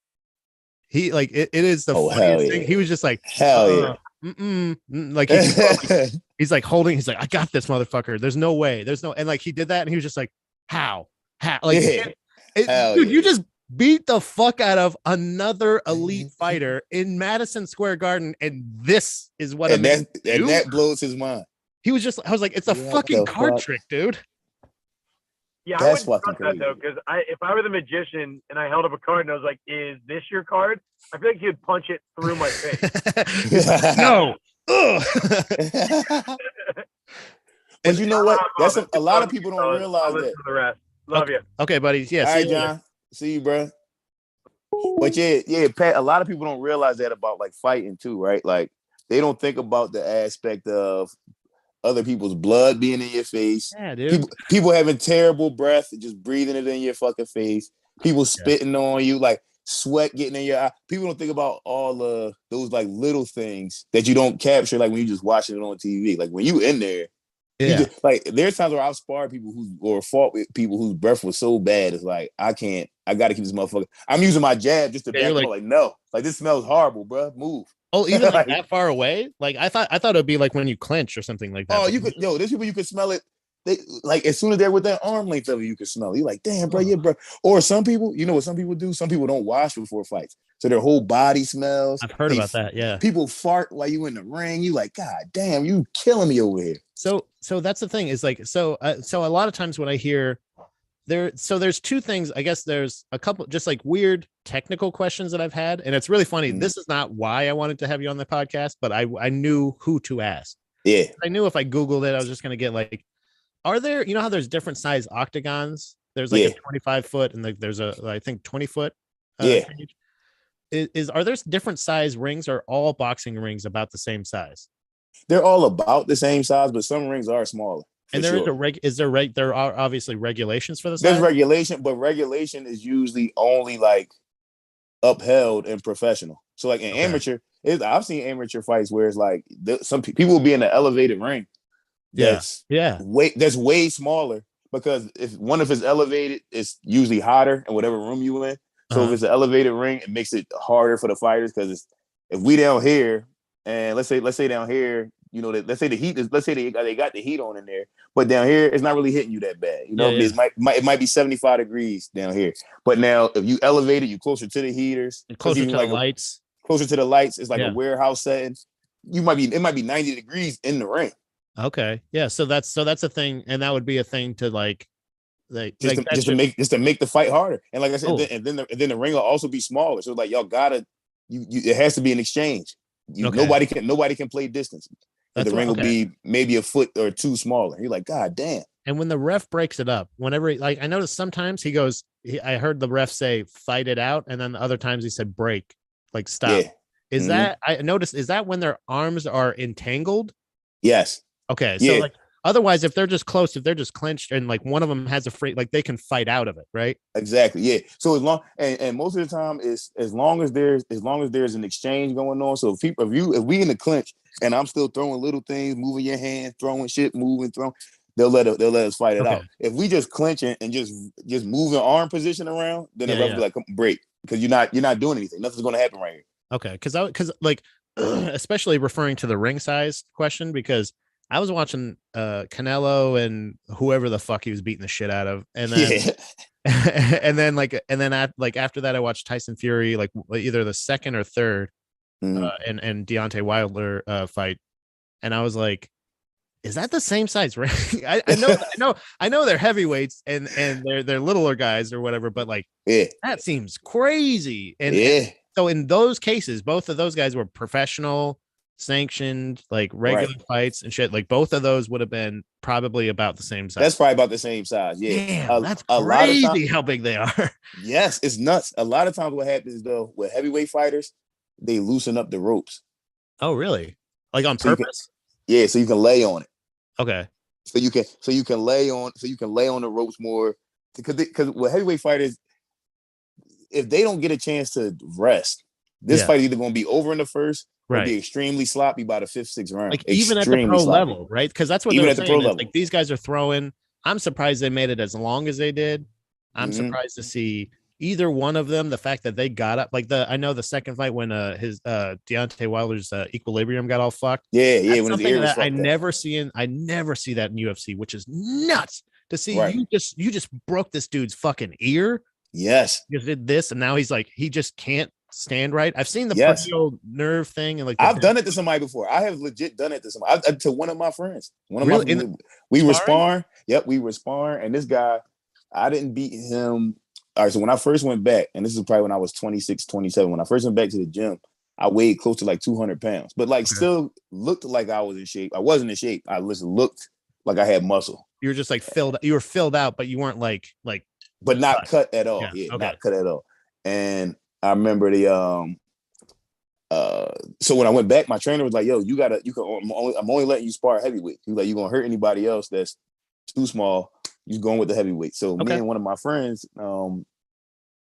He like it is the funniest thing. He was just like, hell yeah. Like he's like holding, he's like, I got this motherfucker. There's no way. There's no, and like he did that, and he was just like, how? Like, dude, you just beat the fuck out of another elite fighter in Madison Square Garden, and this is what and that blows his mind. He was just, I was like, it's a fucking card trick, dude. Yeah, I wouldn't trust that though, because if I were the magician and I held up a card and I was like, "Is this your card?" I feel like he'd punch it through my face. No. And you know what? That's a lot of people don't realize that. The rest. Love you. Okay, buddy. Yeah. All right, John. See you, bro. But yeah, Pat. A lot of people don't realize that about like fighting too, right? Like they don't think about the aspect of other people's blood being in your face. Yeah, dude. People having terrible breath, just breathing it in your fucking face. People spitting on you, like sweat getting in your eye. People don't think about all those like little things that you don't capture, like when you just watching it on TV. Like when you in there, like there's times where I've sparred people or fought with people whose breath was so bad. It's like I got to keep this motherfucker. I'm using my jab just to back up. Like no, like this smells horrible, bro. Move. Oh, even like that far away? Like I thought it'd be like when you clench or something like that. Oh, you could, there's people you could smell it. They like as soon as they're within arm length of you can smell it. You're like, damn, bro, bro. Or some people, you know what some people do? Some people don't wash before fights, so their whole body smells. I've heard about that. Yeah, people fart while you in the ring. You like, God damn, you killing me over here. So that's the thing is like, so a lot of times when I hear there's two things. I guess there's a couple just like weird technical questions that I've had, and it's really funny. This is not why I wanted to have you on the podcast, but I knew who to ask. Yeah, I knew if I Googled it, I was just gonna get like, are there, you know how there's different size octagons? There's like a 25 foot and like there's a I think 20 foot. Cage. Are there different size rings, or all boxing rings about the same size? They're all about the same size, but some rings are smaller. And there there are obviously regulations for this. There's regulation, but regulation is usually only like upheld in professional. So like in amateur, I've seen amateur fights where it's like some people will be in an elevated ring. That's way smaller, because if it's elevated, it's usually hotter in whatever room you in. So if it's an elevated ring, it makes it harder for the fighters, because if we down here and let's say down here, you know, let's say the heat is, let's say they got the heat on in there, but down here it's not really hitting you that bad. You know, it might be 75 degrees down here, but now if you elevate it, you closer to the heaters, closer to the lights. Closer to the lights, it's like a warehouse setting. It might be 90 degrees in the ring. Okay, yeah. So that's a thing, and that would be a thing to just to make the fight harder. And like I said, and then the ring will also be smaller. So like y'all gotta, it has to be an exchange. Nobody can play distance. The ring will be maybe a foot or two smaller. You're like, God damn. And when the ref breaks it up, whenever like I noticed sometimes he goes, I heard the ref say fight it out, and then the other times he said break, like stop. Yeah. Is that, I noticed, is that when their arms are entangled? Yes. Okay. So like otherwise, if they're just close, if they're just clenched and like one of them has a free, like they can fight out of it, right? Exactly. Yeah. So as long and most of the time is as long as there's an exchange going on. So if we in the clinch and I'm still throwing little things, moving your hand, throwing shit, moving, throwing, they'll let us fight it out. If we just clinching and just moving arm position around, then the ref will be like, come break, because you're not doing anything. Nothing's going to happen right here. Okay. Because like especially referring to the ring size question, because I was watching Canelo and whoever the fuck he was beating the shit out of, and then and then after that I watched Tyson Fury, like either the second or third and Deontay Wilder fight, and I was like, is that the same size ring? I know they're heavyweights and they're littler guys or whatever, but like that seems crazy. And so in those cases, both of those guys were professional, sanctioned, like regular fights and shit. Like both of those would have been probably about the same size. That's probably about the same size. Yeah. Damn, that's crazy how big they are. Yes, it's nuts. A lot of times what happens though with heavyweight fighters, they loosen up the ropes. Oh, really? Like on purpose? Yeah, so you can lay on it. Okay. So you can lay on the ropes more because with heavyweight fighters, if they don't get a chance to rest, this fight is either going to be over in the first or be extremely sloppy by the fifth, sixth round. Like even at the pro level, right? Because that's what even they're at the saying. pro It's level. like these guys are throwing. I'm surprised they made it as long as they did. I'm surprised to see either one of them. The fact that they got up, like I know the second fight when his Deontay Wilder's equilibrium got all fucked. Yeah, That's when his something ear was that I fucked up. I never see that in UFC, which is nuts to see. Right. You just broke this dude's fucking ear. Yes. You did this, and now he's like he just can't stand right. I've seen the peroneal nerve thing, and like I've done it to somebody before. I have legit done it to somebody. To one of my friends. One of really? my we were sparring. Yep, we were sparring, and this guy, I didn't beat him. All right, so when I first went back, and this is probably when I was 26, 27, when I first went back to the gym, I weighed close to like 200 pounds, but like still looked like I was in shape. I wasn't in shape. I just looked like I had muscle. You were just like you were filled out, but you weren't like but not cut at all. Yeah, not cut at all. And I remember so when I went back, my trainer was like, yo, I'm only letting you spar heavyweight. He was like, you're gonna hurt anybody else that's too small. You're going with the heavyweight. So me and one of my friends,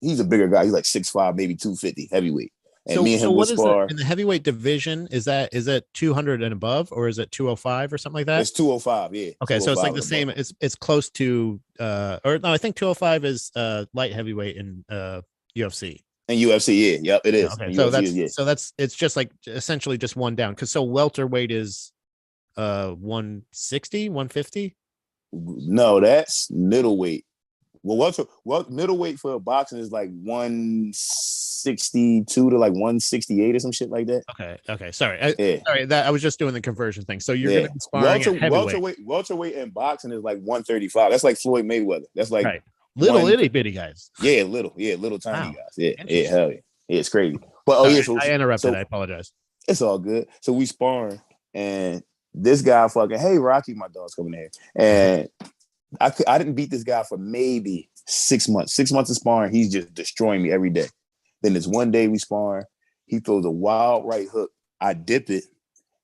he's a bigger guy. He's like 6'5", maybe 250 heavyweight. And me and him would spar. In the heavyweight division, is that 200 and above, or is it 205 or something like that? It's 205, yeah. Okay, so it's like the same. It's close to or no, I think 205 is light heavyweight in UFC. And UFC, yeah, yep, it is. Okay, so that's it's just like essentially just one down. Because so welterweight is 160, 150. No, that's middleweight. Well, middleweight for boxing is like 162 to like 168 or some shit like that. Okay. Sorry, I was just doing the conversion thing. So you're gonna be sparring at heavyweight. Welterweight in boxing is like 135. That's like Floyd Mayweather. That's like little itty bitty guys. Yeah, little tiny guys. Yeah, hell yeah. Yeah, it's crazy. But I interrupted. I apologize. It's all good. So we sparring, and this guy fucking, hey Rocky, my dog's coming in here, and I didn't beat this guy for maybe 6 months. 6 months of sparring, he's just destroying me every day. Then there's one day we sparring, he throws a wild right hook. I dip it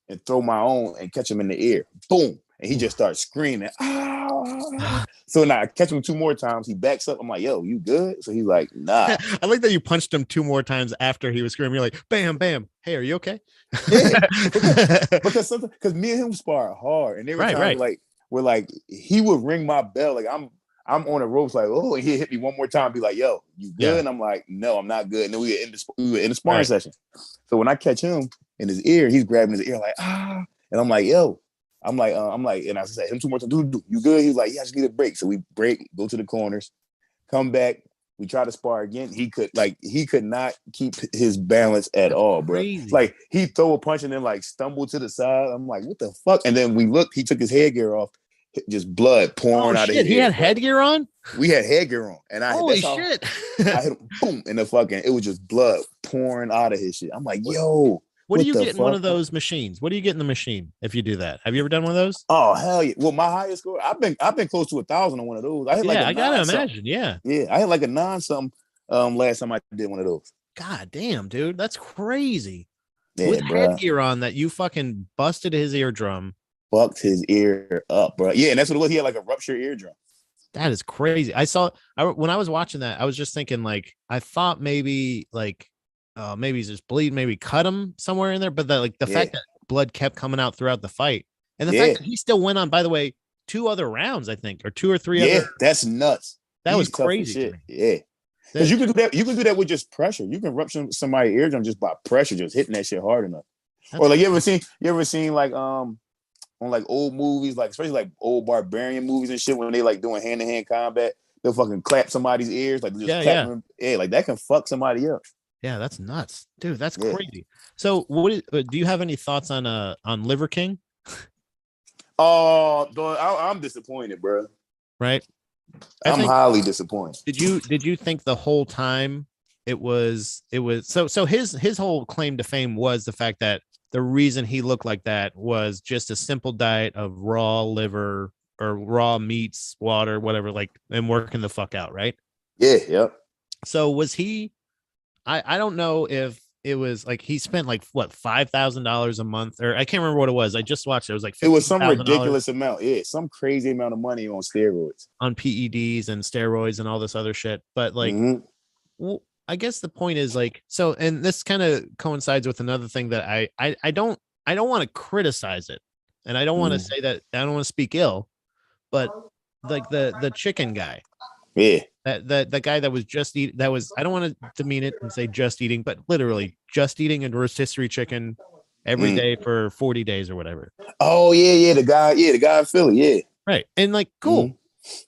and throw my own and catch him in the ear. Boom. And he just starts screaming. Ah. So now I catch him 2 more times. He backs up. I'm like, yo, you good? So he's like, nah. I like that you punched him 2 more times after he was screaming. You're like, bam, bam. Hey, are you okay? Yeah. Because me and him spar hard. And every time like we're like, he would ring my bell. Like I'm on the ropes, like, oh, and he hit me one more time, be like, yo, you good? Yeah. And I'm like, no, I'm not good. And then we were in the sparring session. So when I catch him in his ear, he's grabbing his ear like, ah. And I'm like, yo. I'm like, and I said him 2 more times, dude, you good? He's like, yeah, I just need a break. So we break, go to the corners, come back. We try to spar again. He could not keep his balance at all, bro. Crazy. Like he'd throw a punch and then like stumble to the side. I'm like, what the fuck? And then we looked, he took his headgear off, just blood pouring out of his head. He had headgear on? We had headgear on. And holy shit. I hit him, boom, and it was just blood pouring out of his shit. I'm like, yo. What do you get in one of those machines? What do you get in the machine if you do that? Have you ever done one of those? Oh hell yeah! Well, my highest score, I've been close to 1,000 on one of those. I gotta imagine. Yeah, I had like a 9 something last time I did one of those. God damn, dude, that's crazy. Yeah, with bro. Headgear on that you fucking busted his eardrum. Fucked his ear up, bro. Yeah, and that's what it was. He had like a ruptured eardrum. That is crazy. When I was watching that, I was just thinking like I thought maybe like. Maybe he's just bleeding, maybe cut him somewhere in there. But the fact that blood kept coming out throughout the fight, and the fact that he still went on, by the way, 2 other rounds, I think, or 2 or 3 other. Yeah, that's nuts. That was crazy. Yeah. Because you can do that. You can do that with just pressure. You can rupture somebody's eardrum just by pressure, just hitting that shit hard enough. Or like you ever seen like on like old movies, like especially like old barbarian movies and shit when they like doing hand-to-hand combat, they'll fucking clap somebody's ears, like just clap them. Yeah, like that can fuck somebody up. Yeah, that's nuts, dude. That's crazy. So, do you have any thoughts on Liver King? Oh, I'm disappointed, bro. Right, I'm highly disappointed. Did you think the whole time it was so his whole claim to fame was the fact that the reason he looked like that was just a simple diet of raw liver or raw meats, water, whatever, like, and working the fuck out, right? Yeah, yep. So was he? I don't know if it was like he spent like what $5,000 a month, or I can't remember what it was. I just watched it. It was like It was some $15,000 ridiculous amount. Yeah, some crazy amount of money on steroids. on PEDs and steroids and all this other shit. But like, well, I guess the point is like, so, and this kind of coincides with another thing that I don't want to criticize it, and I don't want to say that, I don't want to speak ill, but like the chicken guy. Yeah. That guy that was just eating, that was, I don't want to demean it and say just eating, but literally just eating a rotisserie chicken every day for 40 days or whatever. Oh yeah, the guy in Philly, yeah. Right. And like, cool.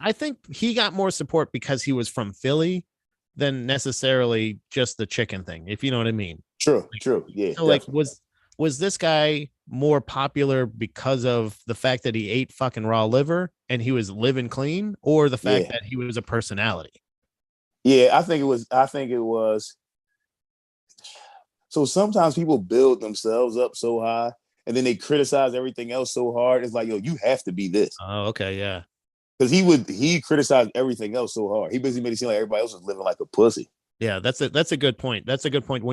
I think he got more support because he was from Philly than necessarily just the chicken thing, if you know what I mean. True. Yeah. So like, was this guy more popular because of the fact that he ate fucking raw liver and he was living clean, or the fact that he was a personality? Yeah, I think it was. So sometimes people build themselves up so high and then they criticize everything else so hard. It's like, yo, you have to be this. Oh, okay, yeah. Because he criticized everything else so hard. He basically made it seem like everybody else was living like a pussy. Yeah, that's a good point. That's a good point.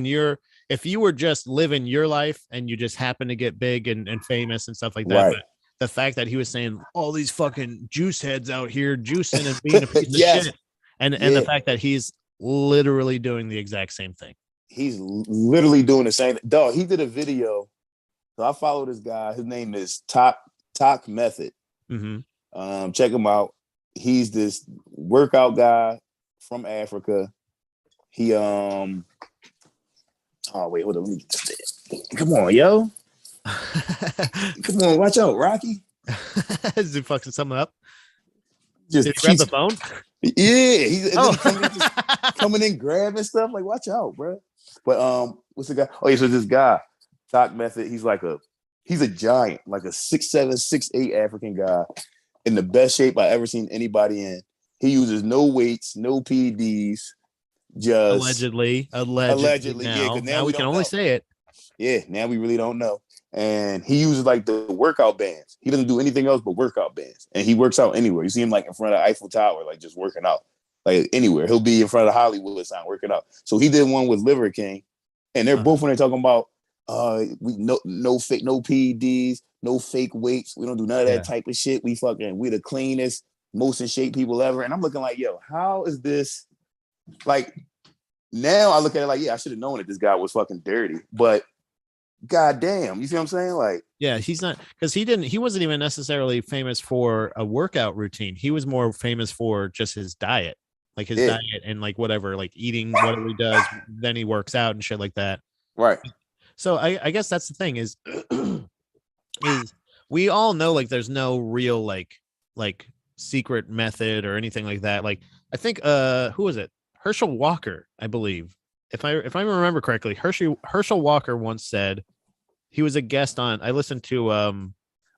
If you were just living your life and you just happen to get big and famous and stuff like that, right. But the fact that he was saying all these fucking juice heads out here juicing and being a piece of shit, and the fact that he's literally doing the exact same thing. He's literally doing the same thing. Dog, he did a video. So I follow this guy. His name is Talk Method. Check him out. He's this workout guy from Africa. He oh wait, hold on. Let me get this. Come on, yo. Come on, watch out, Rocky. Is he fucking something up? Just did he grab the phone? Yeah, he's coming in grabbing stuff. Like, watch out, bro. But what's the guy? Oh yeah, so this guy, Talk Method, he's a giant, like a 6'7", 6'8" African guy in the best shape I ever seen anybody in. He uses no weights, no PEDs, just allegedly. Yeah, now we can only say it. Yeah, now we really don't know. And he uses like the workout bands. He doesn't do anything else but workout bands. And he works out anywhere. You see him like in front of Eiffel Tower, like just working out. Like anywhere. He'll be in front of the Hollywood sign working out. So he did one with Liver King. And they're both when they're talking about we no fake, no PEDs, no fake weights. We don't do none of that type of shit. We the cleanest, most in shape people ever. And I'm looking like, yo, how is this? Like now I look at it like, yeah, I should have known that this guy was fucking dirty. But God damn, you see what I'm saying? Like, yeah, he's not, because he wasn't even necessarily famous for a workout routine. He was more famous for just his diet, like his diet and like whatever, like eating whatever he does, then he works out and shit like that. Right. So I guess that's the thing is we all know like there's no real like secret method or anything like that. Like I think who was it? Herschel Walker, I believe. If I remember correctly, Herschel Walker once said, he was a guest on, I listened to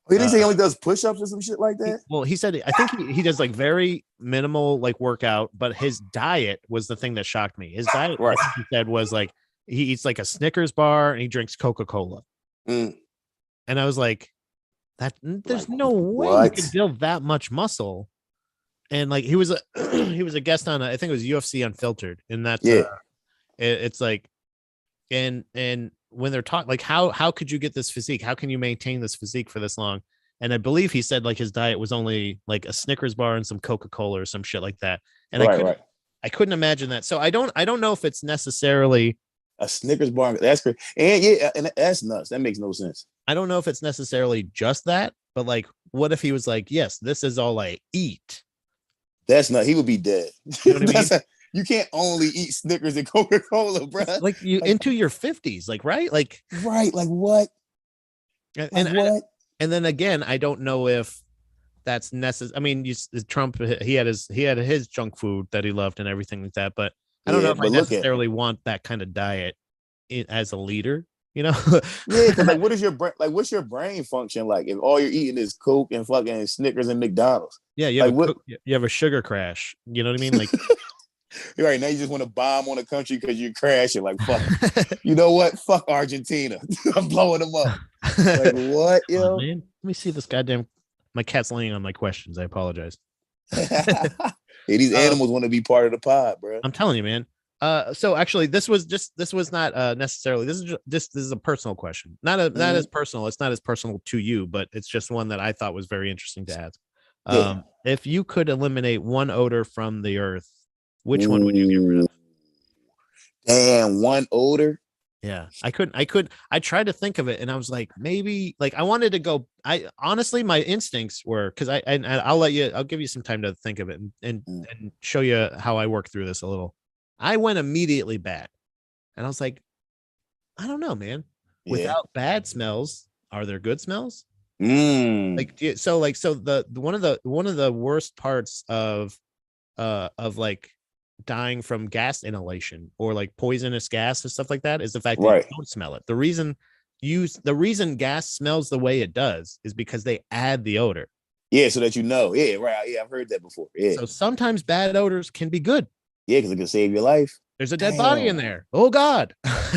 he didn't say he only does push-ups or some shit like that. He said, I think he does like very minimal like workout, but his diet was the thing that shocked me. His diet, right, I think he said, was like he eats like a Snickers bar and he drinks Coca-Cola. And I was like, there's no way you could build that much muscle. And like he was a guest on I think it was UFC Unfiltered, and that's it's like, and when they're talking like how could you get this physique? How can you maintain this physique for this long? And I believe he said like his diet was only like a Snickers bar and some Coca-Cola or some shit like that. And I couldn't imagine that. So I don't know if it's necessarily a Snickers bar. That's crazy. And and that's nuts. That makes no sense. I don't know if it's necessarily just that, but like, what if he was like, yes, this is all I eat? That's not. He would be dead. You know what I mean? You can't only eat Snickers and Coca-Cola, bro. Like you into your 50s, like right, like right, like what? And then again, I don't know if that's necessary. I mean, Trump, he had his junk food that he loved and everything like that, but I don't know if I necessarily want that kind of diet as a leader. You know? Yeah, because like, what's your brain function like if all you're eating is Coke and fucking Snickers and McDonald's? Yeah, you have a sugar crash. You know what I mean? Like, right now you just want to bomb on a country because you're crashing. Like, fuck. You know what? Fuck Argentina. I'm blowing them up. Like, what, yo? Oh, man. Let me see this goddamn. My cat's laying on my questions. I apologize. Hey, these animals want to be part of the pod, bro. I'm telling you, man. So actually, this was not necessarily. This is a personal question. Not as personal. It's not as personal to you, but it's just one that I thought was very interesting to ask. Yeah. If you could eliminate one odor from the earth, which one would you get rid of? Damn, one odor. Yeah, I tried to think of it, and I was like, maybe, like, I wanted to go. I honestly, my instincts were, because and I'll give you some time to think of it and show you how I work through this a little. I went immediately bad, and I was like, I don't know, man. Yeah. Without bad smells, are there good smells? Like, So the one of the worst parts of like dying from gas inhalation or like poisonous gas and stuff like that is the fact that you don't smell it. The reason gas smells the way it does is because they add the odor. Yeah, so that you know. Yeah, right. Yeah, I've heard that before. Yeah. So sometimes bad odors can be good. Yeah, because it can save your life. There's a dead body in there. Oh God.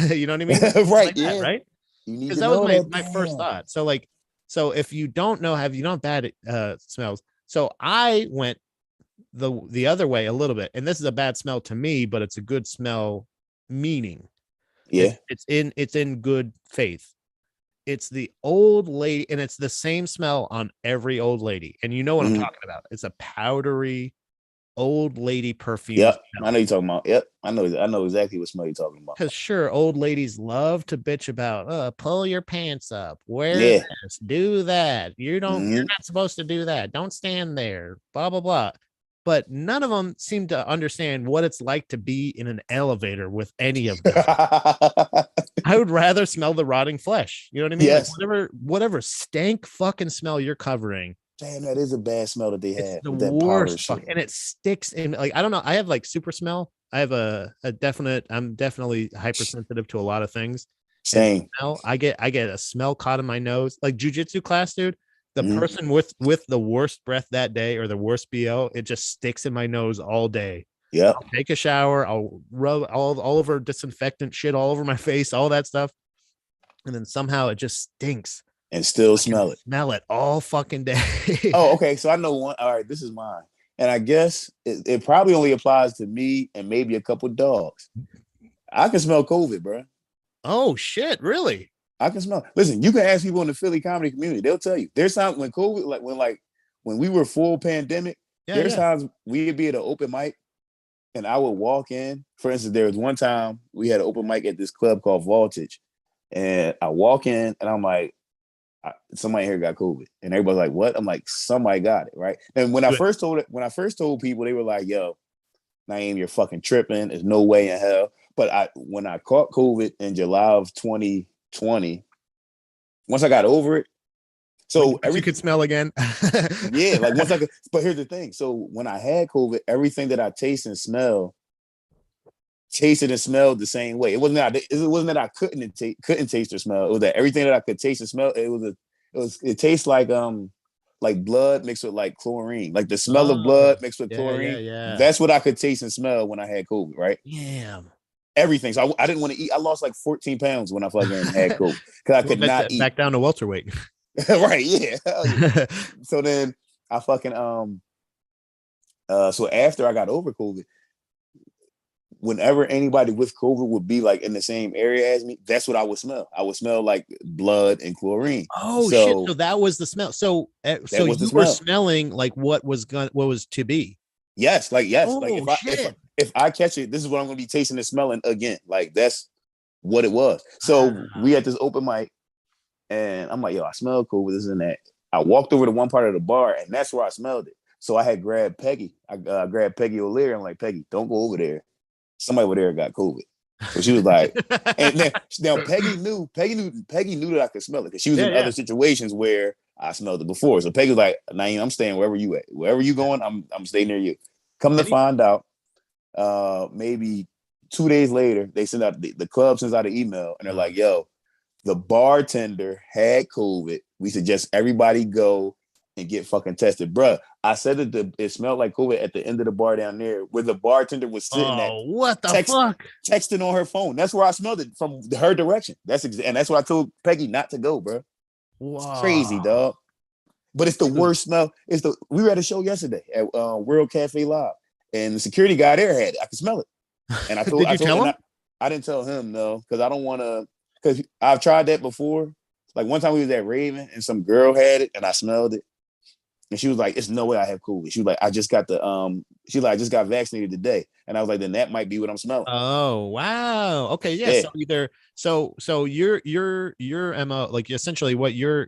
You know what I mean? Right. Like yeah. that, right. Because that was my first thought. So if you don't know, you don't have bad smells. So I went the other way a little bit, and this is a bad smell to me, but it's a good smell, meaning it's in good faith. It's the old lady, and it's the same smell on every old lady, and you know what I'm talking about. It's a powdery old lady perfume. Yep, I know you're talking about. Yep, I know exactly what smell you're talking about. Because sure, old ladies love to bitch about pull your pants up, wear this, do that. You're not supposed to do that. Don't stand there, blah blah blah. But none of them seem to understand what it's like to be in an elevator with any of them. I would rather smell the rotting flesh. You know what I mean? Yes. Like whatever stank fucking smell you're covering. Damn, that is a bad smell that they have. It's the worst, and it sticks in. Like, I don't know. I have like super smell. I have a definite. I'm definitely hypersensitive to a lot of things. Same. I get a smell caught in my nose. Like jujitsu class, dude. The person with the worst breath that day or the worst BO, it just sticks in my nose all day. Yeah. I'll take a shower. I'll rub all over disinfectant shit all over my face, all that stuff, and then somehow it just stinks. And still smell it. Smell it all fucking day. Oh, okay. So I know one. All right, this is mine. And I guess it probably only applies to me and maybe a couple dogs. I can smell COVID, bro. Oh, shit. Really? I can smell. Listen, you can ask people in the Philly comedy community. They'll tell you. There's times when COVID, when we were full pandemic, there's times we'd be at an open mic and I would walk in. For instance, there was one time we had an open mic at this club called Voltage. And I walk in and I'm like, somebody here got COVID, and everybody's like, "What?" I'm like, "Somebody got it, right?" And when I first told people, they were like, "Yo, Naeem, you're fucking tripping. There's no way in hell." But when I caught COVID in July of 2020, once I got over it, so you could smell again. Yeah, like once I could. But here's the thing: so when I had COVID, everything that I tasted and smelled the same way. It wasn't that I couldn't taste or smell. It was that everything that I could taste and smell, it tastes like blood mixed with like chlorine. Like the smell of blood mixed with chlorine. Yeah. That's what I could taste and smell when I had COVID, right? Yeah. Everything. So I didn't want to eat. I lost like 14 pounds when I fucking had COVID. Because I could not eat. Back down to welterweight. Right, yeah. So then I fucking so after I got over COVID, whenever anybody with COVID would be like in the same area as me, that's what I would smell. I would smell like blood and chlorine. Oh shit! So that was the smell. So you were smelling like what was to be. Yes, like yes. Oh, like if I catch it, this is what I'm gonna be tasting and smelling again. Like that's what it was. So we had this open mic, and I'm like, yo, I smell COVID, this and that. I walked over to one part of the bar, and that's where I smelled it. So I had grabbed Peggy. I grabbed Peggy O'Leary. I'm like, Peggy, don't go over there. Somebody over there got COVID. So she was like, and then now Peggy knew that I could smell it because she was in other situations where I smelled it before. So Peggy was like, Naeem, I'm staying wherever you at. Wherever you going, I'm staying near you. Come to find out, maybe 2 days later, they send out the club sends out an email and they're like, yo, the bartender had COVID. We suggest everybody go and get fucking tested. Bruh, I said that it smelled like COVID at the end of the bar down there where the bartender was sitting at. What the fuck? Texting on her phone. That's where I smelled it from her direction. And that's what I told Peggy not to go, bro. Wow. It's crazy, dog. But it's the worst smell. We were at a show yesterday at World Cafe Live, and the security guy there had it. I could smell it. And I told, Did you tell him? I didn't tell him no, because I don't want to. Because I've tried that before. Like one time we was at Raven and some girl had it and I smelled it. And she was like, "It's no way I have COVID." She was like, "I just got the She like, I just got vaccinated today." And I was like, "Then that might be what I'm smelling." Oh wow. Okay. Yeah. Yeah. So either so your MO, like essentially what your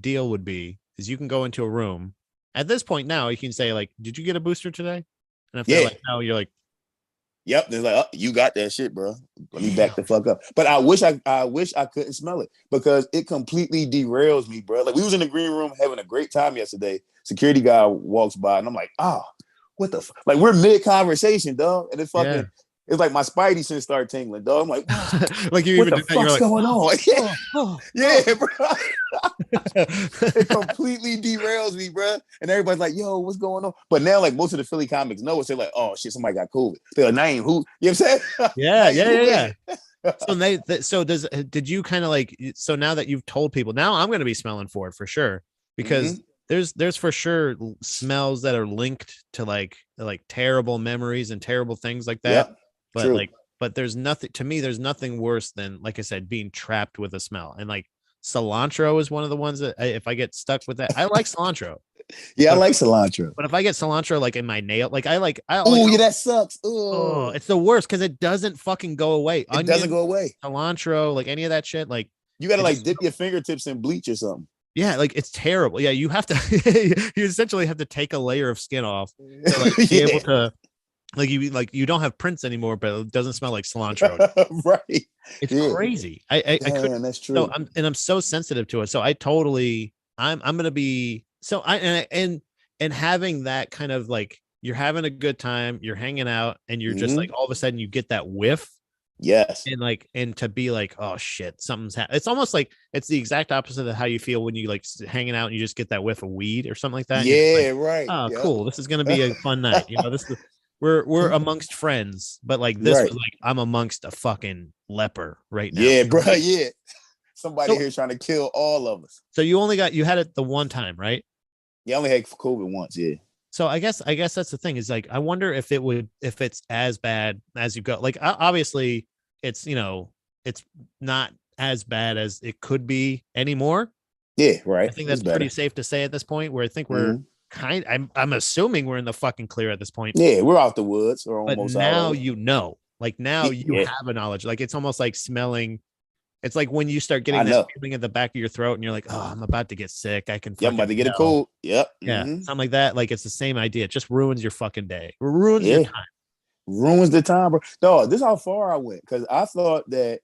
deal would be is you can go into a room. At this point now, you can say like, "Did you get a booster today?" And if they're Yeah. like, "No," you're like, Yep. They're like, "Oh, you got that shit, bro. Let me back the fuck up." But I wish I couldn't smell it because it completely derails me, bro. Like we was in the green room having a great time yesterday. Security guy walks by and I'm like, what the fuck? Like we're mid conversation, dog. And it's fucking Yeah. it's like my spidey sense start tingling, dog. I'm like, like you what even the did that, you're fuck's like, going on? Yeah, bro. It oh. completely derails me, bro. And everybody's like, "Yo, what's going on?" But now, like most of the Philly comics know it. They're like, "Oh shit, somebody got COVID." They're like, "Name who?" You know what I'm saying? Yeah, Name who is yeah. it? So did you kind of like, so now that you've told people, now I'm going to be smelling for it for sure, because there's for sure smells that are linked to like terrible memories and terrible things like that. Yep. But True. but there's nothing, to me, there's nothing worse than, like I said, being trapped with a smell. And like cilantro is one of the ones that if I get stuck with that, I like cilantro. Yeah, I But like cilantro. but if I get cilantro like in my nail, like Oh, yeah, that sucks. oh, Oh, it's the worst because it doesn't fucking go away. it doesn't go away. Cilantro, like any of that shit, like You gotta it like just, dip your fingertips in bleach or something. yeah, like it's terrible. Yeah, you have to you essentially have to take a layer of skin off to like be Yeah. able to you don't have prints anymore, but it doesn't smell like cilantro. Right. It's Yeah. crazy. I couldn't. Damn, that's true. So I'm so sensitive to it. So I'm gonna be so and having that kind of like, you're having a good time, you're hanging out, and you're just like all of a sudden you get that whiff. Yes. And to be like, oh shit, something's happening. It's almost like it's the exact opposite of how you feel when you like hanging out and you just get that whiff of weed or something like that. Yeah, Like, right. oh, Yep. cool. This is gonna be a fun night. This is we're amongst friends, but like this Right. was like I'm amongst a fucking leper right now. Yeah, bro. Yeah. Somebody So- here trying to kill all of us. So you had it the one time, right? Yeah, I only had COVID once. Yeah. So I guess that's the thing, is like, I wonder if it's as bad as you go. Like obviously it's, it's not as bad as it could be anymore. Yeah, right. I think that's pretty safe to say at this point, where I think we're I'm assuming we're in the fucking clear at this point. Yeah, we're out the woods or But almost now out. like now you have a knowledge. Like it's almost like smelling. It's like when you start getting that feeling at the back of your throat and you're like, oh, I'm about to get sick. I can. Yeah, I'm about to get a cold. Yep. Yeah, something like that. Like it's the same idea. It just ruins your fucking day. It ruins your time. Ruins the time, bro. No, this is how far I went, because I thought that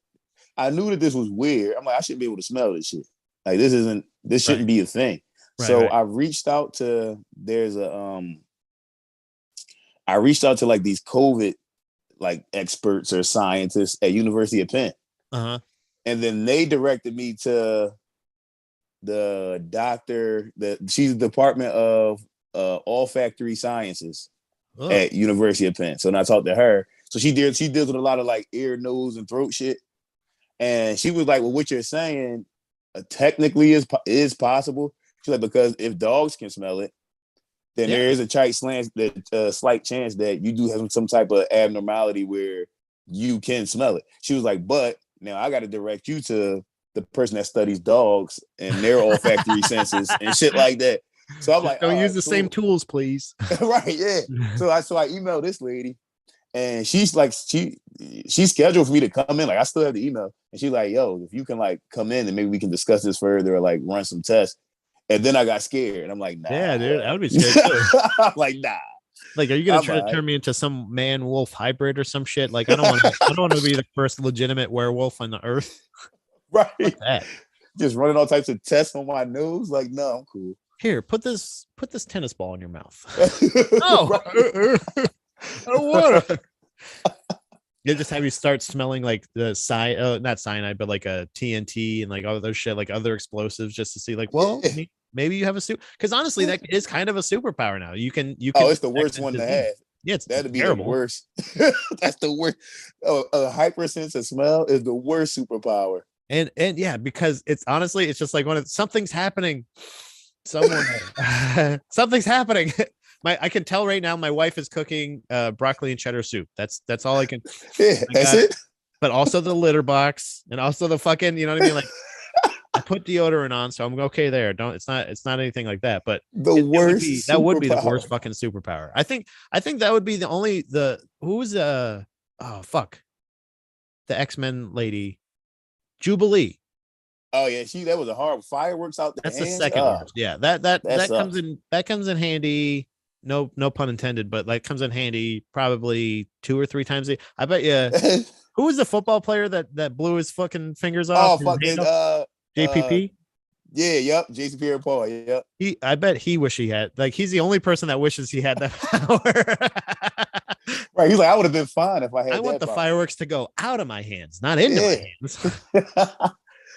I knew that this was weird. I'm like, I shouldn't be able to smell this shit. Like this shouldn't be a thing. Right, so right. I reached out to like these COVID like experts or scientists at University of Penn. Uh-huh. And then they directed me to the doctor she's the Department of Olfactory Sciences at University of Penn. So when I talked to her, so she deals with a lot of like ear, nose, and throat shit. And she was like, well, what you're saying technically is possible. She's like, because if dogs can smell it, then there is a slight chance that you do have some type of abnormality where you can smell it. She was like, but now I got to direct you to the person that studies dogs and their olfactory senses and shit like that. So I'm like, don't use the same tools, please. Right, yeah. So I emailed this lady, and she's like, she's scheduled for me to come in. Like I still have the email, and she's like, yo, if you can like come in and maybe we can discuss this further or like run some tests. And then I got scared, and I'm like, nah. Yeah, dude, I would be scared too. I'm like, nah. Like, are you gonna try to turn me into some man wolf hybrid or some shit? Like, I don't want to be the first legitimate werewolf on the earth. Right. Just running all types of tests on my nose. Like, no, I'm cool. Here, put this tennis ball in your mouth. No, I don't want to. They just have you start smelling like the not cyanide, but like a TNT and like other shit, like other explosives, just to see, like, well, maybe you have a suit. Because honestly, that is kind of a superpower now. You can. Oh, it's the worst one to have. Yeah, that'd be terrible. The worst. That's the worst. A hypersense of smell is the worst superpower. And yeah, because it's just like when something's happening somewhere. Something's happening. I can tell right now my wife is cooking broccoli and cheddar soup. That's all I can. Yeah, I that's got it. But also the litter box and also the fucking, you know what I mean? Like I put deodorant on, so I'm okay there. Don't it's not anything like that. But The it would worst be that would be the worst superpower. fucking superpower. I think that would be the only who was oh fuck the X-Men lady Jubilee. Oh yeah, that was a hard fireworks out the That's the hands. second worst. Yeah, that sucks. comes in handy. No pun intended, but like comes in handy probably 2 or 3 times. I bet you. Who was the football player that blew his fucking fingers off? Oh fucking JPP. Yeah, yep, Jason Pierre-Paul. Yep. I bet he wish he had he's the only person that wishes he had that power. Right. He's like, I would have been fine if I had I want that the power. fireworks to go out of my hands, not into my hands.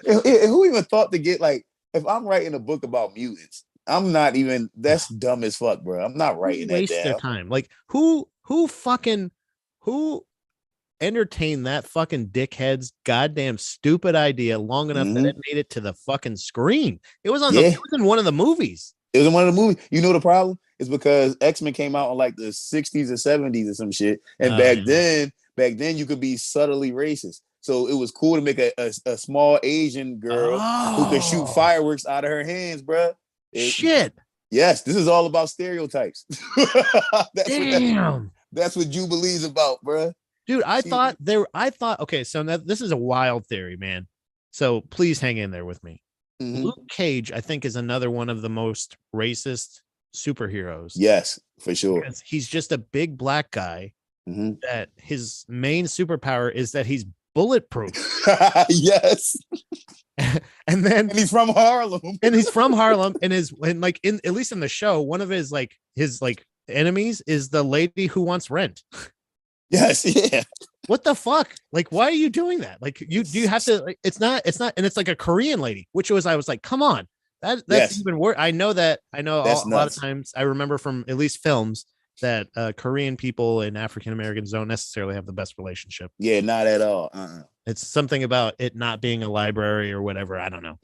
Who even thought to get like if I'm writing a book about mutants, I'm not even that's dumb as fuck, bro. I'm not writing that Waste down. their time. Like who entertained that fucking dickhead's goddamn stupid idea long enough that it made it to the fucking screen. It was on it was in one of the movies. It was in one of the movies. You know the problem is because X-Men came out in like the 60s or 70s or some shit. And back then you could be subtly racist. So it was cool to make a small Asian girl who could shoot fireworks out of her hands, bro. Shit. Yes, this is all about stereotypes. Damn. That's what Jubilee's about, bro. Dude, I thought okay, so now this is a wild theory, man. So please hang in there with me. Luke Cage, I think, is another one of the most racist superheroes. Yes, for sure. Because he's just a big black guy that his main superpower is that he's bulletproof. Yes. and he's from Harlem. And at least in the show, one of his enemies is the lady who wants rent. Yes, yeah. What the fuck? Like, why are you doing that? Like, you have to. Like, it's not, and it's like a Korean lady, I was like, come on, that's even worse. I know a lot of times. I remember from at least films that Korean people and African Americans don't necessarily have the best relationship. Yeah, not at all. It's something about it not being a library or whatever. I don't know.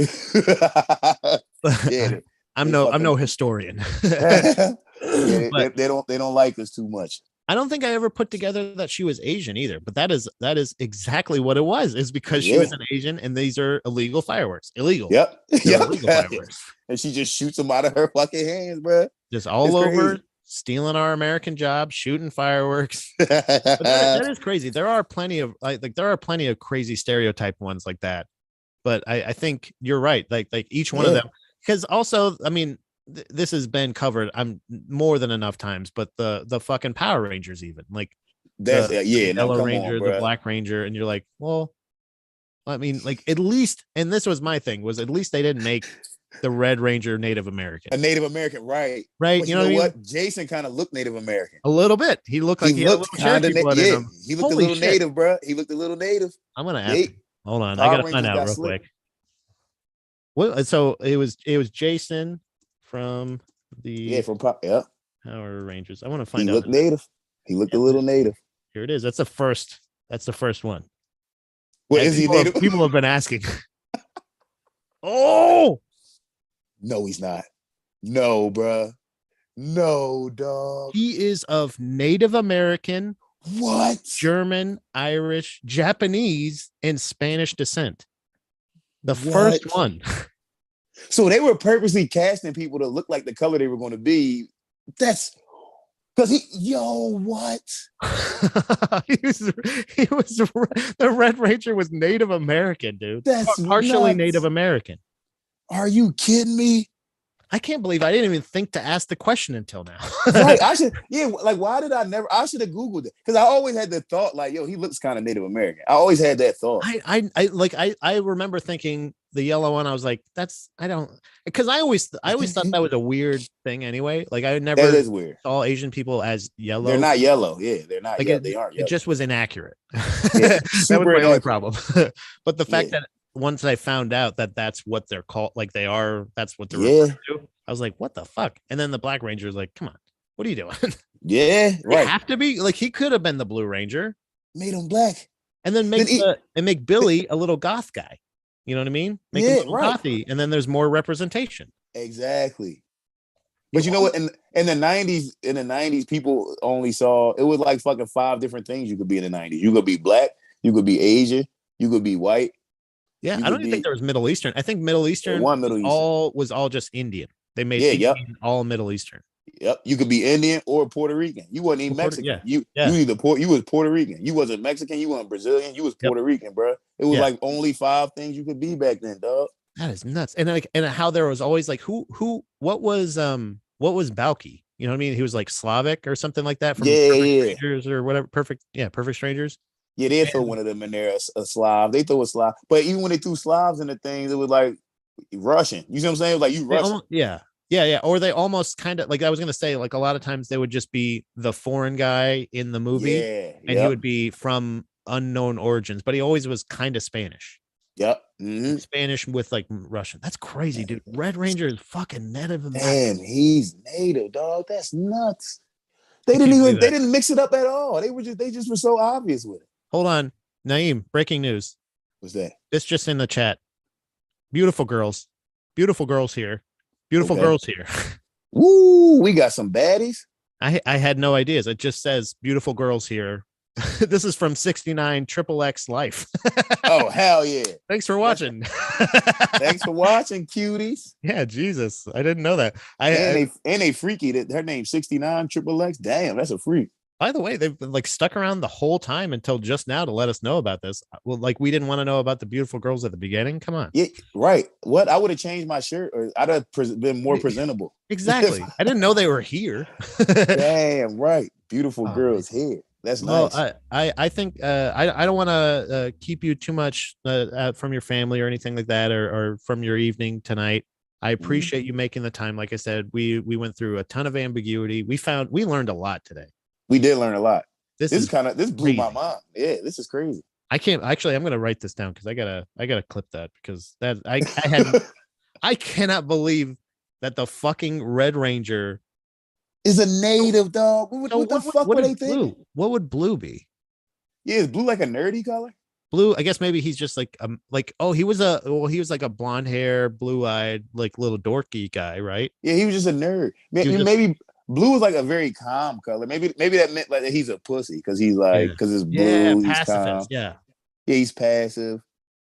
Yeah, I'm no historian. Yeah, they don't like us too much. I don't think I ever put together that she was Asian either, but that is exactly what it was. Is because she was an Asian, and these are illegal fireworks. Illegal. Yep. Illegal fireworks. And she just shoots them out of her fucking hands, bro. Just all over, stealing our American jobs, shooting fireworks. But that is crazy. There are plenty of crazy stereotype ones like that. But I think you're right. Like each one of them, because also, I mean, this has been covered more than enough times, but the fucking Power Rangers, even like the Yellow Ranger, the Black Ranger, and you're like, well, I mean, like at least, and this was my thing, was at least they didn't make the Red Ranger Native American. A Native American, right? But you know what? Jason kind of looked Native American. A little bit. He looked like he looked kind of native. He looked a little native, bro. He looked a little native. I'm gonna ask. Hold on, I gotta find out real quick. Well, so it was Jason from Power Rangers. I want to find out. He looked native. He looked a little native. Here it is. That's the first one. What is he native? People have been asking. Oh no, he's not. No, bruh. No, dog. He is of Native American, German, Irish, Japanese, and Spanish descent. The first one. So they were purposely casting people to look like the color they were going to be. That's because what? he was the Red Ranger was Native American, dude. That's partially nuts. Native American. Are you kidding me? I can't believe I didn't even think to ask the question until now. Right. I should, why did I should have Googled it. Because I always had the thought, like, yo, he looks kind of Native American. I always had that thought. I remember thinking the yellow one, I was like, because I always thought that was a weird thing anyway. Like I never that is weird. Saw Asian people as yellow. They're not yellow. Yeah, they're not. They aren't yellow. It just was inaccurate. Yeah, that was my only problem. But the fact that once I found out that that's what they're called, like that's what they're referring to, I was like, what the fuck? And then the Black Ranger is like, come on, what are you doing? Yeah, right. Have to be like, he could have been the Blue Ranger, made him black, and then make Billy a little goth guy. You know what I mean? Make him gothy, and then there's more representation. Exactly. But you know what? In the '90s, people only saw it was like fucking 5 different things you could be in the '90s. You could be black, you could be Asian, you could be white. Yeah, You I don't could even think be there was Middle Eastern. I think Middle Eastern one Middle Eastern. was all just Indian. They made Yeah, Indian yep. all Middle Eastern. Yep. You could be Indian or Puerto Rican. You wasn't even Mexican. You was Puerto Rican. You wasn't Mexican. You wasn't Brazilian. You was Puerto Rican, bro. It was like only 5 things you could be back then, dog. That is nuts. And like, and how there was always like what was Balky? You know what I mean? He was like Slavic or something like that from Perfect Strangers or whatever. Perfect Strangers. Yeah, they throw one of them in there, a Slav. They throw a Slav. But even when they threw Slavs in the things, it was like Russian. You see what I'm saying? Like you Russian. Yeah. Or they almost kind of like I was gonna say, like a lot of times they would just be the foreign guy in the movie, and he would be from unknown origins, but he always was kind of Spanish. Yep. Mm-hmm. Spanish with like Russian. That's crazy, dude. Red Ranger is fucking Native American. Damn, he's native, dog. That's nuts. They didn't mix it up at all. They just were so obvious with it. Hold on, Naeem. Breaking news. What's that? It's just in the chat. Beautiful girls here. Beautiful girls here. Woo, we got some baddies. I had no ideas. It just says beautiful girls here. This is from 69 XXX Life. Oh, hell yeah. Thanks for watching. Thanks for watching, cuties. Yeah, Jesus. I didn't know that. And they freaky. That her name's 69 XXX. Damn, that's a freak. By the way, they've been like stuck around the whole time until just now to let us know about this. Well, like we didn't want to know about the beautiful girls at the beginning. Come on. Yeah, right. What? I would have changed my shirt, or I'd have been more presentable. Exactly. I didn't know they were here. Damn right. Beautiful girls here. That's nice. I think I don't want to keep you too much from your family or anything like that, or from your evening tonight. I appreciate you making the time. Like I said, we went through a ton of ambiguity. We learned a lot today. We did learn a lot. This blew my mind. Yeah, this is crazy. I'm going to write this down because I gotta clip that, because that I cannot believe that the fucking Red Ranger is a native dog. What the fuck were they thinking? What would blue be? Yeah, is blue like a nerdy color? Blue, I guess maybe he's just like he was like a blonde hair, blue eyed, like little dorky guy, right? Yeah, he was just a nerd. Maybe blue is like a very calm color. Maybe that meant like that he's a pussy because he's like because it's blue. He's calm. Yeah, he's passive.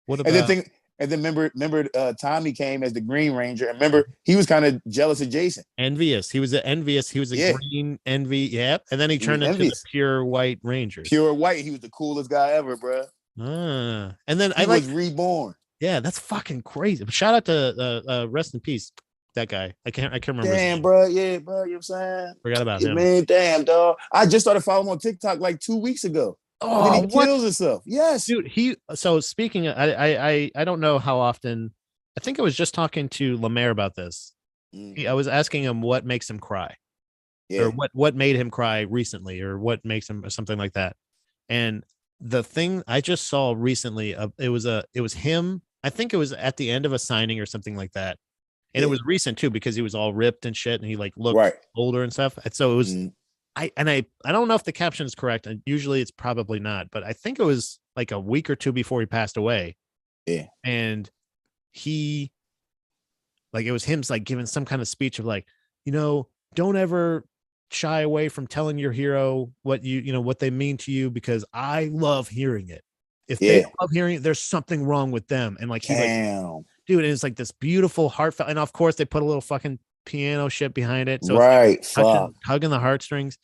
What about? And then remember Tommy came as the Green Ranger. And remember, he was kind of jealous of Jason. Envious. He was envious. He was a green envy. Yep. And then he turned into the pure white Ranger. Pure white. He was the coolest guy ever, bro. And then he was reborn. Yeah, that's fucking crazy. Shout out to rest in peace, that guy. I can't remember. Damn, bro. Yeah, bro. You know what I'm saying? Forgot about him. Man, damn, dog. I just started following him on TikTok like 2 weeks ago. Oh, and he kills himself. Yes, dude. So speaking of, I don't know how often. I think I was just talking to Lemaire about this. I was asking him what makes him cry, or what made him cry recently, or what makes him, or something like that. And the thing I just saw recently, it was him. I think it was at the end of a signing or something like that, and it was recent too because he was all ripped and shit, and he like looked older and stuff. And so it was. I don't know if the caption is correct, and usually it's probably not, but I think it was like a week or two before he passed away. Yeah. And it was him like giving some kind of speech of like, don't ever shy away from telling your hero what what they mean to you, because I love hearing it. If they love hearing it, there's something wrong with them. And like, he's like, dude, and it's like this beautiful heartfelt, and of course they put a little fucking piano shit behind it, so it's like hugging the heartstrings.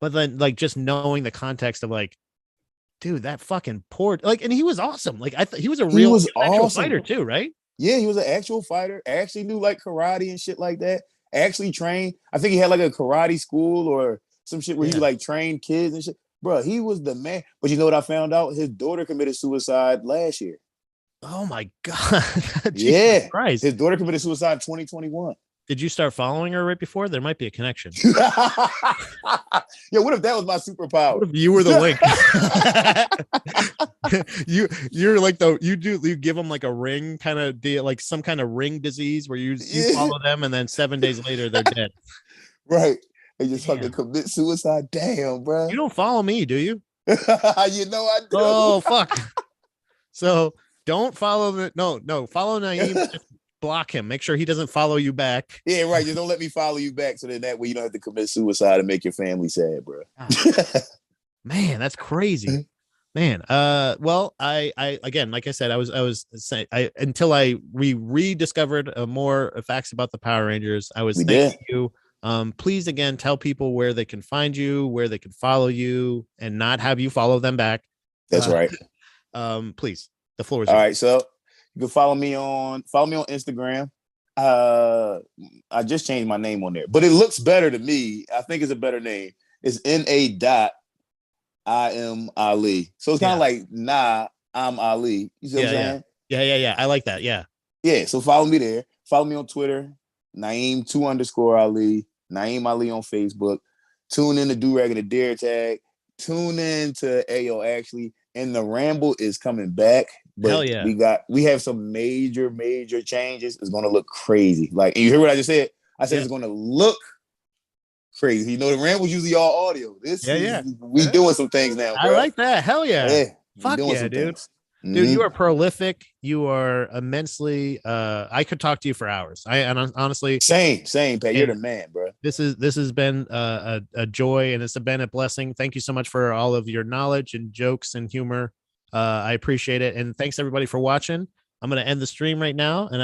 But then like just knowing the context of like, dude, that fucking poor, like, and he was awesome. Like he was actual fighter too, right? Yeah, he was an actual fighter. Actually knew like karate and shit like that. Actually trained. I think he had like a karate school or some shit where he like trained kids and shit. Bro, he was the man. But you know what I found out? His daughter committed suicide last year. Oh my God. Jesus Christ. His daughter committed suicide in 2021. Did you start following her right before? There might be a connection. Yeah, what if that was my superpower? What if you were the link? You're like you give them like a ring kind of deal, like some kind of ring disease where you follow them and then 7 days later they're dead. Right. They just fucking commit suicide. Damn, bro. You don't follow me, do you? You know I do. Oh fuck. So don't follow follow Naeem. block him. Make sure he doesn't follow you back. Yeah, right. Just don't let me follow you back, so then that way you don't have to commit suicide and make your family sad, bro. Man, that's crazy. Man, well, I again, like I said, I was saying, until we rediscovered more facts about the Power Rangers. I was thanking you. Please again, tell people where they can find you, where they can follow you, and not have you follow them back. That's right. Please, the floor is all yours. right. So you can follow me on Instagram. I just changed my name on there, but it looks better to me. I think it's a better name. It's NA.I am Ali. So it's kind of like I'm Ali. You see what I'm saying? Yeah. I like that. Yeah. So follow me there. Follow me on Twitter, Naeem2_Ali, Naeem Ali on Facebook. Tune in to Do-Rag and the Dare Tag. Tune in to Ayo Actually. And the Ramble is coming back. But hell yeah. we have some major changes. It's gonna look crazy. Like, and you hear what I just said? I said it's gonna look crazy. You know, the Ramble's usually all audio. We doing some things now, bro. I like that. Hell yeah. Fuck yeah, dude. Things. Dude, you are prolific. You are immensely. I could talk to you for hours. And honestly, same, Pat. You're the man, bro. This has been a joy, and it's been a blessing. Thank you so much for all of your knowledge and jokes and humor. I appreciate it, and thanks everybody for watching. I'm gonna end the stream right now, and